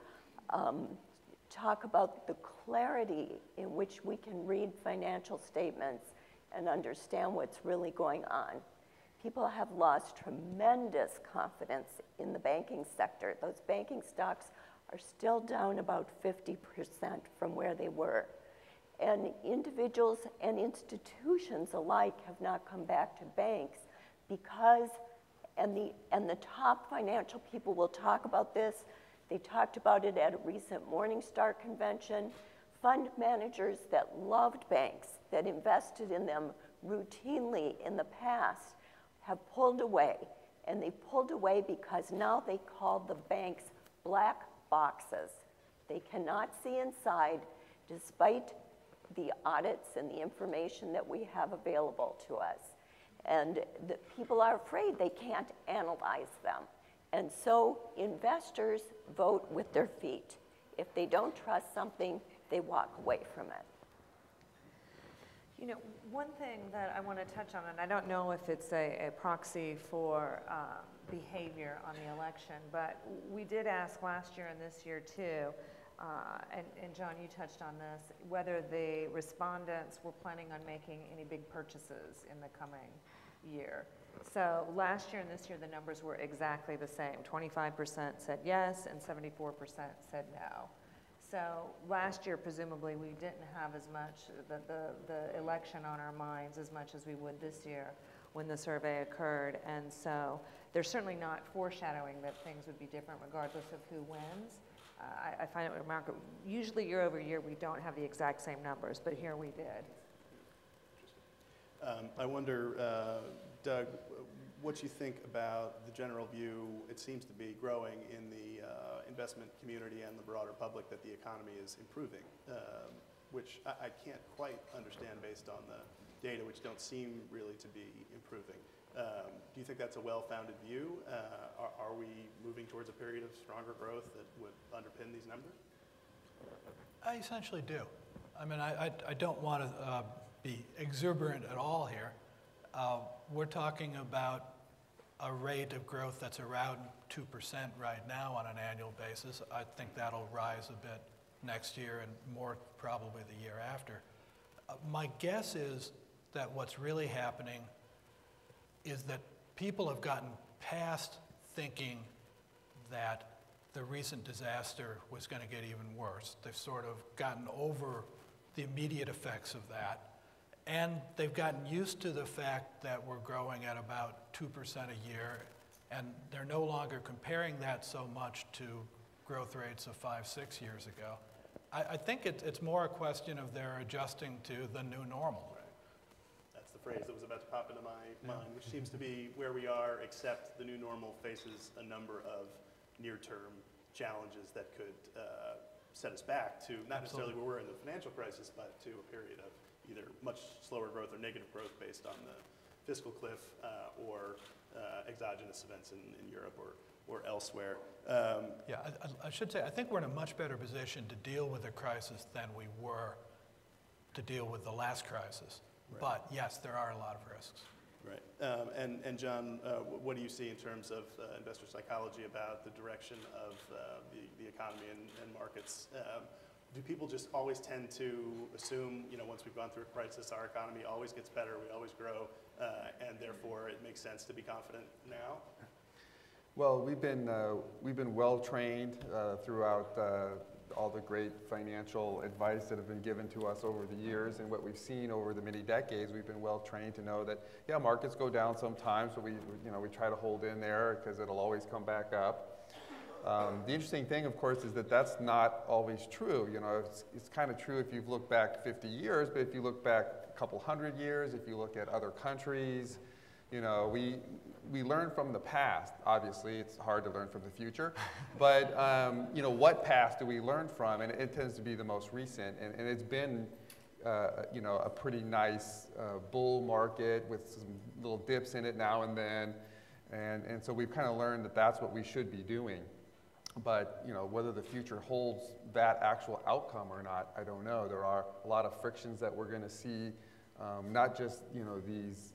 talk about the clarity in which we can read financial statements and understand what's really going on. People have lost tremendous confidence in the banking sector. Those banking stocks are still down about 50% from where they were. And individuals and institutions alike have not come back to banks because, and the top financial people will talk about this, they talked about it at a recent Morningstar convention. Fund managers that loved banks, that invested in them routinely in the past, have pulled away. And they pulled away because now they call the banks black boxes. They cannot see inside despite the audits and the information that we have available to us. And the people are afraid they can't analyze them. And so investors vote with their feet. If they don't trust something, they walk away from it. You know, one thing that I want to touch on, and I don't know if it's a proxy for behavior on the election, but we did ask last year and this year too, and John, you touched on this, whether the respondents were planning on making any big purchases in the coming year. So last year and this year, the numbers were exactly the same. 25% said yes, and 74% said no. So last year, presumably, we didn't have as much, the election on our minds as much as we would this year when the survey occurred. And so they're certainly not foreshadowing that things would be different regardless of who wins. I find it remarkable. Usually year over year, we don't have the exact same numbers, but here we did. I wonder, Doug, what you think about the general view, it seems to be growing in the investment community and the broader public, that the economy is improving, which I can't quite understand based on the data, which don't seem really to be improving. Do you think that's a well-founded view? Are we moving towards a period of stronger growth that would underpin these numbers? I essentially do. I mean, I don't want to be exuberant at all here. We're talking about a rate of growth that's around 2% right now on an annual basis. I think that'll rise a bit next year and more probably the year after. My guess is that what's really happening is that people have gotten past thinking that the recent disaster was going to get even worse. They've sort of gotten over the immediate effects of that. And they've gotten used to the fact that we're growing at about 2% a year, and they're no longer comparing that so much to growth rates of 5-6 years ago. I think it's more a question of they're adjusting to the new normal. Right. That's the phrase that was about to pop into my mind, which seems to be where we are, except the new normal faces a number of near-term challenges that could set us back to not necessarily where we're in the financial crisis, but to a period of either much slower growth or negative growth based on the fiscal cliff or exogenous events in Europe or elsewhere. Yeah, I should say, I think we're in a much better position to deal with a crisis than we were to deal with the last crisis. Right. But yes, there are a lot of risks. Right. And John, what do you see in terms of investor psychology about the direction of the economy and markets? Do people just always tend to assume, once we've gone through a crisis, our economy always gets better, we always grow, and therefore it makes sense to be confident now? Well, we've been well trained throughout all the great financial advice that have been given to us over the years, and what we've seen over the many decades. We've been well trained to know that, yeah, markets go down sometimes, but we try to hold in there because it'll always come back up. The interesting thing, of course, is that that's not always true. You know, it's kind of true if you've looked back 50 years, but if you look back a couple hundred years, if you look at other countries, you know, we learn from the past. Obviously, it's hard to learn from the future, but you know, what past do we learn from? And it tends to be the most recent, and it's been you know, a pretty nice bull market with some little dips in it now and then, and so we've kind of learned that that's what we should be doing. But you know, whether the future holds that actual outcome or not, I don't know. There are a lot of frictions that we're going to see, not just, you know, these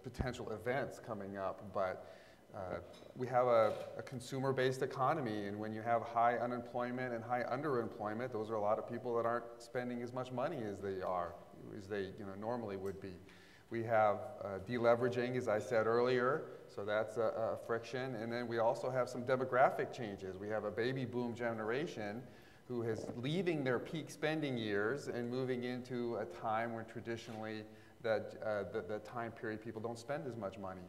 potential events coming up, but we have a consumer-based economy, and when you have high unemployment and high underemployment, those are a lot of people that aren't spending as much money as they normally would be. We have deleveraging, as I said earlier, so that's a friction, and then we also have some demographic changes. We have a baby boom generation who is leaving their peak spending years and moving into a time when traditionally the time period people don't spend as much money.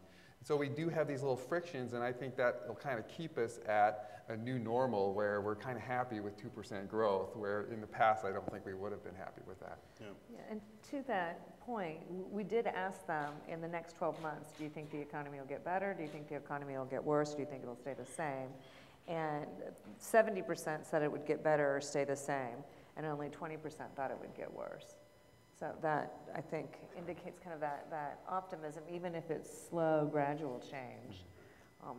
So we do have these little frictions, and I think that will kind of keep us at a new normal where we're kind of happy with 2% growth, where in the past I don't think we would have been happy with that. Yeah, and to that point, we did ask them in the next 12 months, do you think the economy will get better? Do you think the economy will get worse? Do you think it'll stay the same? And 70% said it would get better or stay the same, and only 20% thought it would get worse. So that, I think, indicates kind of that optimism, even if it's slow, gradual change.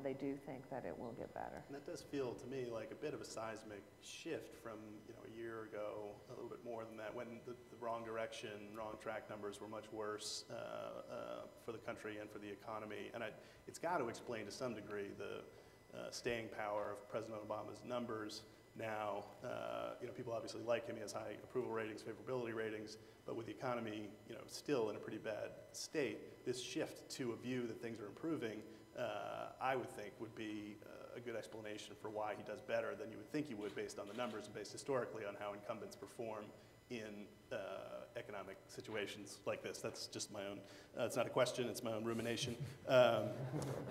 They do think that it will get better. And that does feel to me like a bit of a seismic shift from, you know, a year ago, a little bit more than that, when the wrong direction, wrong track numbers were much worse for the country and for the economy. And it's got to explain to some degree the staying power of President Obama's numbers now. You know, people obviously like him. He has high approval ratings, favorability ratings, but with the economy, you know, still in a pretty bad state, this shift to a view that things are improving, I would think would be a good explanation for why he does better than you would think he would based on the numbers and based historically on how incumbents perform in economic situations like this. That's just my own, it's not a question, it's my own rumination.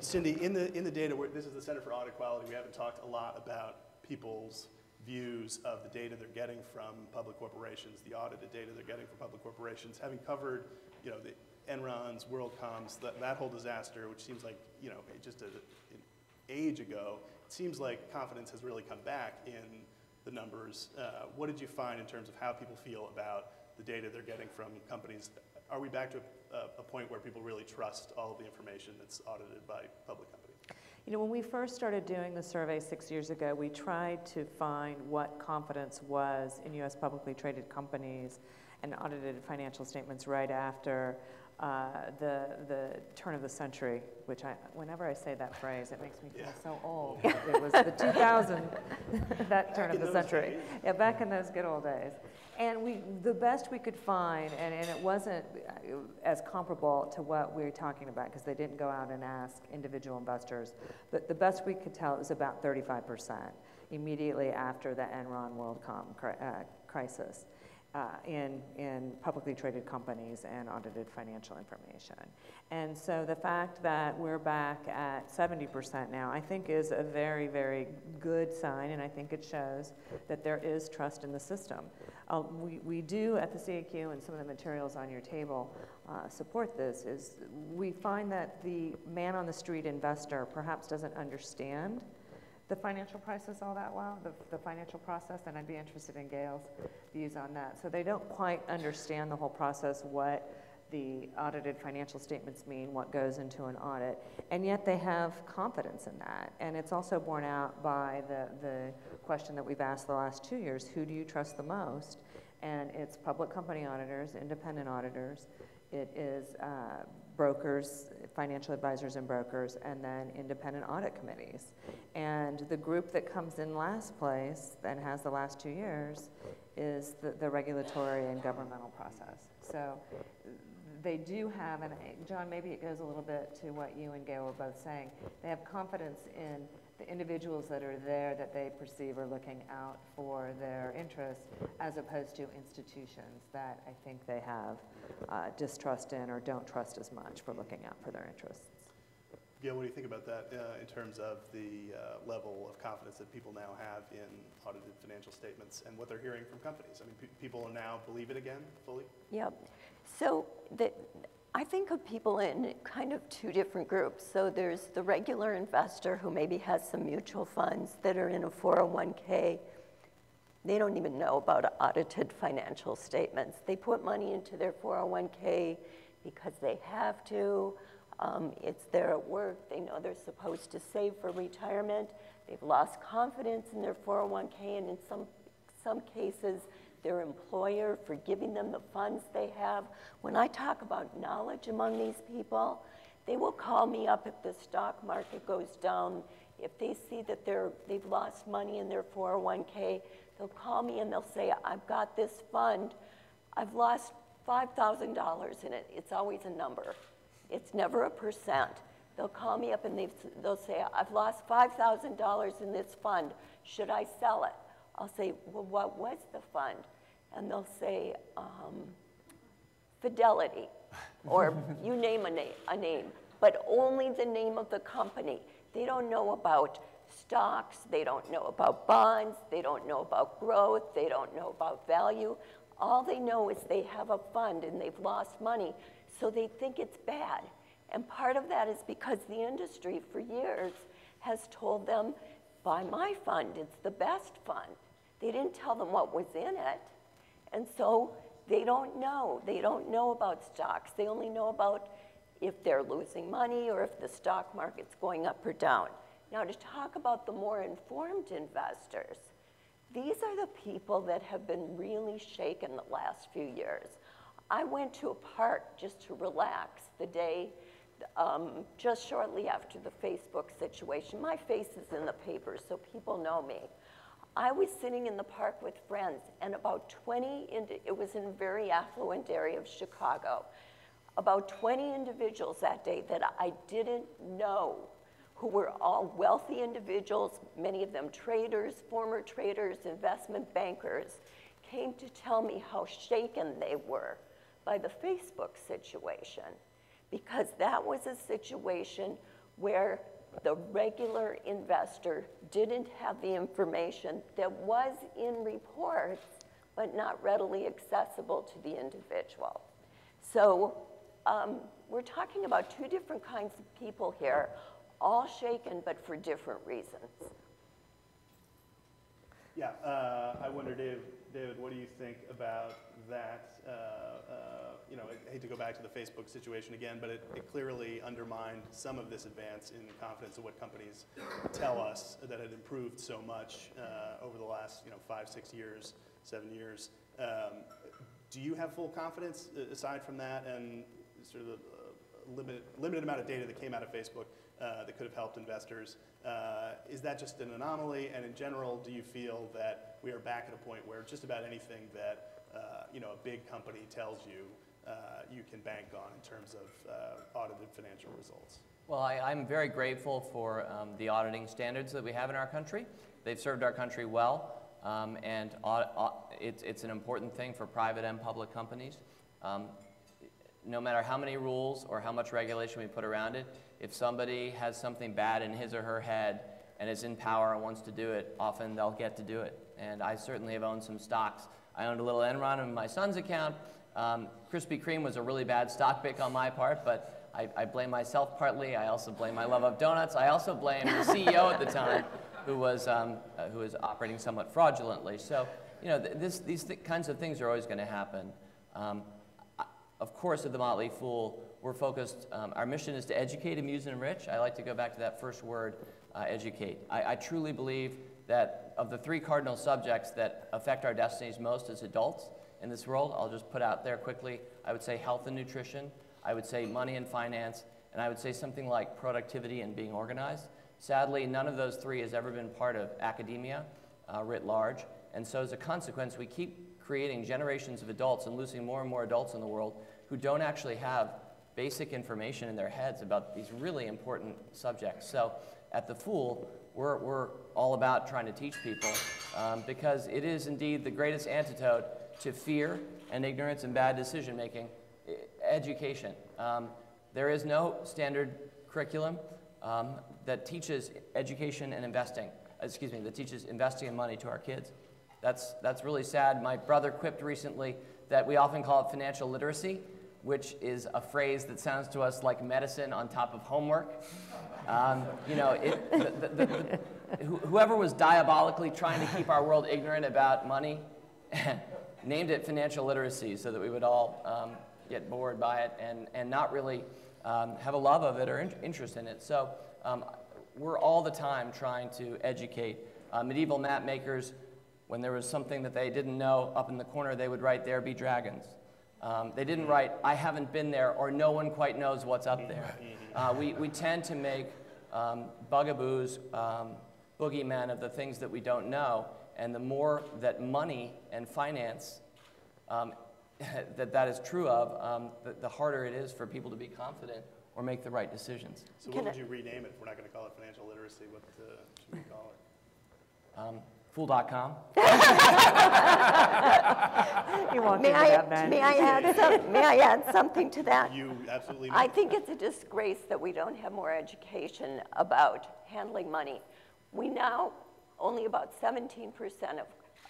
Cindy, in the data, this is the Center for Audit Quality, we haven't talked a lot about people's views of the data they're getting from public corporations, the audited data they're getting from public corporations. Having covered, you know, the Enron's, WorldCom's, that whole disaster, which seems like, you know, just an age ago, it seems like confidence has really come back in the numbers. What did you find in terms of how people feel about the data they're getting from companies? Are we back to a point where people really trust all of the information that's audited by public companies? You know, when we first started doing the survey 6 years ago, we tried to find what confidence was in U.S. publicly traded companies and audited financial statements right after the turn of the century, which whenever I say that phrase, it makes me feel so old. It was the 2000, that turn of the century. Yeah, back in those good old days. And the best we could find, and it wasn't as comparable to what we're talking about because they didn't go out and ask individual investors, but the best we could tell it was about 35% immediately after the Enron WorldCom crisis. In publicly traded companies and audited financial information. And so the fact that we're back at 70% now, I think is a very, very good sign, and I think it shows that there is trust in the system. We do at the CAQ, and some of the materials on your table support this, is we find that the man on the street investor perhaps doesn't understand the financial crisis all that well, the financial process, and I'd be interested in Gail's views on that. So they don't quite understand the whole process, what the audited financial statements mean, what goes into an audit, and yet they have confidence in that. And it's also borne out by the question that we've asked the last 2 years, who do you trust the most? And it's public company auditors, independent auditors, it is brokers, financial advisors and brokers, and then independent audit committees. And the group that comes in last place and has the last 2 years is the regulatory and governmental process. So they do have, and John, maybe it goes a little bit to what you and Gail were both saying, they have confidence in the individuals that are there that they perceive are looking out for their interests, as opposed to institutions that I think they have distrust in or don't trust as much for looking out for their interests. Gail, what do you think about that in terms of the level of confidence that people now have in audited financial statements and what they're hearing from companies? I mean, people now believe it again fully? Yep. So I think of people in kind of two different groups. So there's the regular investor who maybe has some mutual funds that are in a 401k. They don't even know about audited financial statements. They put money into their 401k because they have to. It's there at work. They know they're supposed to save for retirement. They've lost confidence in their 401k, and in some cases, their employer for giving them the funds they have. When I talk about knowledge among these people, they will call me up if the stock market goes down. If they see that they've lost money in their 401k, they'll call me and they'll say, I've got this fund. I've lost $5,000 in it. It's always a number. It's never a percent. They'll call me up and they'll say, I've lost $5,000 in this fund. Should I sell it? I'll say, well, what was the fund? And they'll say, Fidelity, or you name a name, but only the name of the company. They don't know about stocks, they don't know about bonds, they don't know about growth, they don't know about value. All they know is they have a fund and they've lost money, so they think it's bad. And part of that is because the industry for years has told them, buy my fund, it's the best fund. They didn't tell them what was in it. And so they don't know. They don't know about stocks. They only know about if they're losing money or if the stock market's going up or down. Now, to talk about the more informed investors, these are the people that have been really shaken the last few years. I went to a park just to relax the day, just shortly after the Facebook situation. My face is in the paper, so people know me. I was sitting in the park with friends, and about 20, it was in a very affluent area of Chicago, about 20 individuals that day that I didn't know, who were all wealthy individuals, many of them traders, former traders, investment bankers, came to tell me how shaken they were by the Facebook situation, because that was a situation where the regular investor didn't have the information that was in reports, but not readily accessible to the individual. So we're talking about two different kinds of people here, all shaken, but for different reasons. Yeah, I wonder, David, what do you think about that? You know, I hate to go back to the Facebook situation again, but it clearly undermined some of this advance in confidence of what companies tell us that had improved so much over the last 5, 6 years, 7 years. Do you have full confidence aside from that and sort of the limited amount of data that came out of Facebook that could have helped investors? Is that just an anomaly? And in general, do you feel that we are back at a point where just about anything that a big company tells you, you can bank on in terms of audited financial results? Well, I'm very grateful for the auditing standards that we have in our country. They've served our country well, and it's an important thing for private and public companies. No matter how many rules or how much regulation we put around it, if somebody has something bad in his or her head and is in power and wants to do it, often they'll get to do it. And I certainly have owned some stocks. I owned a little Enron in my son's account. Krispy Kreme was a really bad stock pick on my part, but I blame myself partly. I also blame my love of donuts. I also blame the CEO at the time, who was operating somewhat fraudulently. So, these kinds of things are always going to happen. Of course, at the Motley Fool, we're focused, our mission is to educate, amuse, and enrich. I like to go back to that first word, educate. I truly believe that of the 3 cardinal subjects that affect our destinies most as adults in this world, I'll just put out there quickly, I would say health and nutrition, I would say money and finance, and I would say something like productivity and being organized. Sadly, none of those 3 has ever been part of academia writ large, and so as a consequence, we keep creating generations of adults and losing more and more adults in the world who don't actually have basic information in their heads about these really important subjects. So at The Fool, we're all about trying to teach people because it is indeed the greatest antidote to fear and ignorance and bad decision making, education. There is no standard curriculum that teaches education and investing, that teaches investing in money to our kids. That's really sad. My brother quipped recently that we often call it financial literacy, which is a phrase that sounds to us like medicine on top of homework. You know, whoever was diabolically trying to keep our world ignorant about money named it financial literacy so that we would all get bored by it and not really have a love of it or interest in it. So we're all the time trying to educate. Medieval map makers, when there was something that they didn't know, up in the corner they would write, "There be dragons." They didn't write, "I haven't been there," or "No one quite knows what's up there." We tend to make bugaboos, boogeymen of the things that we don't know, and the more that money and finance that is true of, the harder it is for people to be confident or make the right decisions. So what would you rename it if we're not going to call it financial literacy? What should we call it? Fool.com. You won't give it up, man. May I add something to that? You absolutely may. I think it's a disgrace that we don't have more education about handling money. We now, only about 17%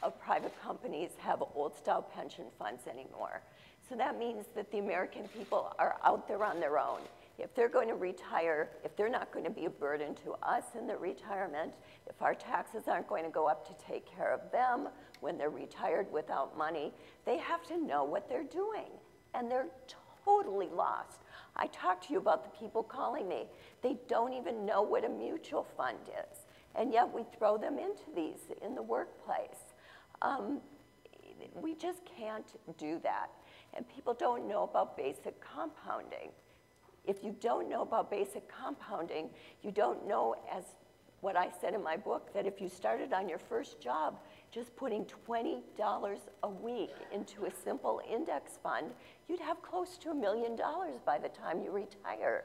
of private companies have old-style pension funds anymore. So that means that the American people are out there on their own. If they're going to retire, if they're not going to be a burden to us in their retirement, if our taxes aren't going to go up to take care of them when they're retired without money, they have to know what they're doing. And they're totally lost. I talked to you about the people calling me. They don't even know what a mutual fund is. And yet we throw them into these in the workplace. We just can't do that. And people don't know about basic compounding. If you don't know about basic compounding, you don't know, as what I said in my book, that if you started on your first job just putting $20 a week into a simple index fund, you'd have close to $1 million by the time you retire.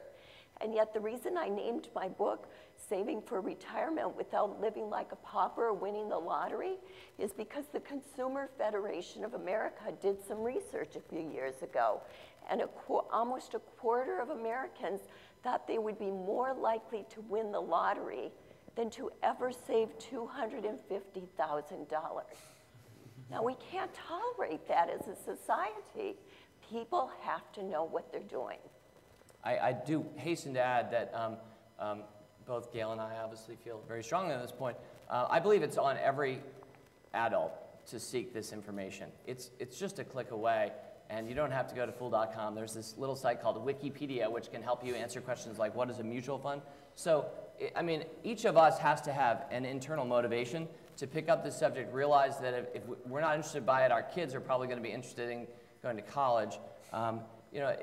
And yet the reason I named my book Saving for Retirement Without Living Like a Pauper or Winning the Lottery is because the Consumer Federation of America did some research a few years ago, and almost a quarter of Americans thought they would be more likely to win the lottery than to ever save $250,000. Now, we can't tolerate that as a society. People have to know what they're doing. I do hasten to add that both Gail and I obviously feel very strongly on this point. I believe it's on every adult to seek this information. It's just a click away, and you don't have to go to Fool.com. There's this little site called Wikipedia, which can help you answer questions like, what is a mutual fund? So, I mean, each of us has to have an internal motivation to pick up this subject, realize that if we're not interested by it, our kids are probably going to be interested in going to college. You know,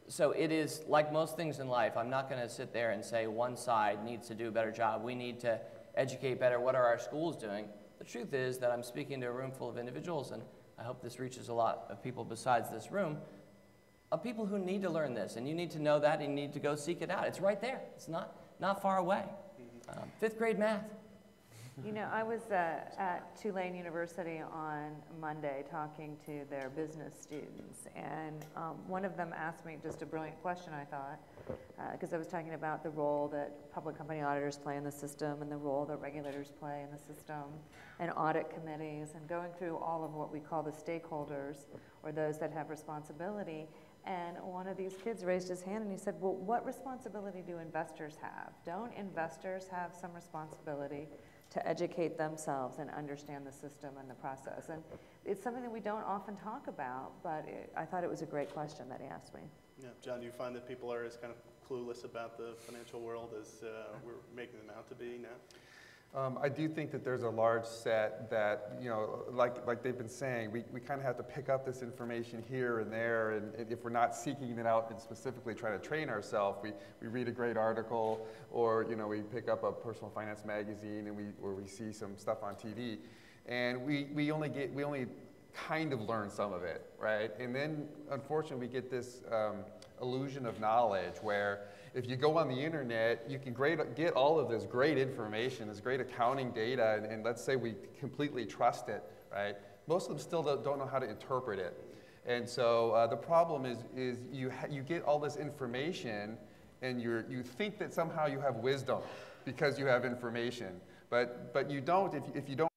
so it is like most things in life. I'm not going to sit there and say one side needs to do a better job. We need to educate better. What are our schools doing? The truth is that I'm speaking to a room full of individuals, and I hope this reaches a lot of people besides this room, of people who need to learn this. And you need to know that, and you need to go seek it out. It's right there. It's not far away. 5th grade math. You know, I was at Tulane University on Monday talking to their business students, and one of them asked me just a brilliant question, I thought, because I was talking about the role that public company auditors play in the system and the role that regulators play in the system and audit committees and going through all of what we call the stakeholders or those that have responsibility. And one of these kids raised his hand and he said, well, what responsibility do investors have? Don't investors have some responsibility to educate themselves and understand the system and the process? And it's something that we don't often talk about, but I thought it was a great question that he asked me. Yeah, John, do you find that people are as kind of clueless about the financial world as we're making them out to be now? I do think that there's a large set that, you know, like they've been saying, we kind of have to pick up this information here and there, and if we're not seeking it out and specifically trying to train ourselves, we read a great article, or, you know, we pick up a personal finance magazine and we see some stuff on TV, and we only kind of learn some of it, right? And then, unfortunately, we get this illusion of knowledge where if you go on the internet, you can get all of this great information, this great accounting data, and let's say we completely trust it, right? Most of them still don't know how to interpret it. And so the problem is you get all this information, and you think that somehow you have wisdom because you have information. But you don't if you don't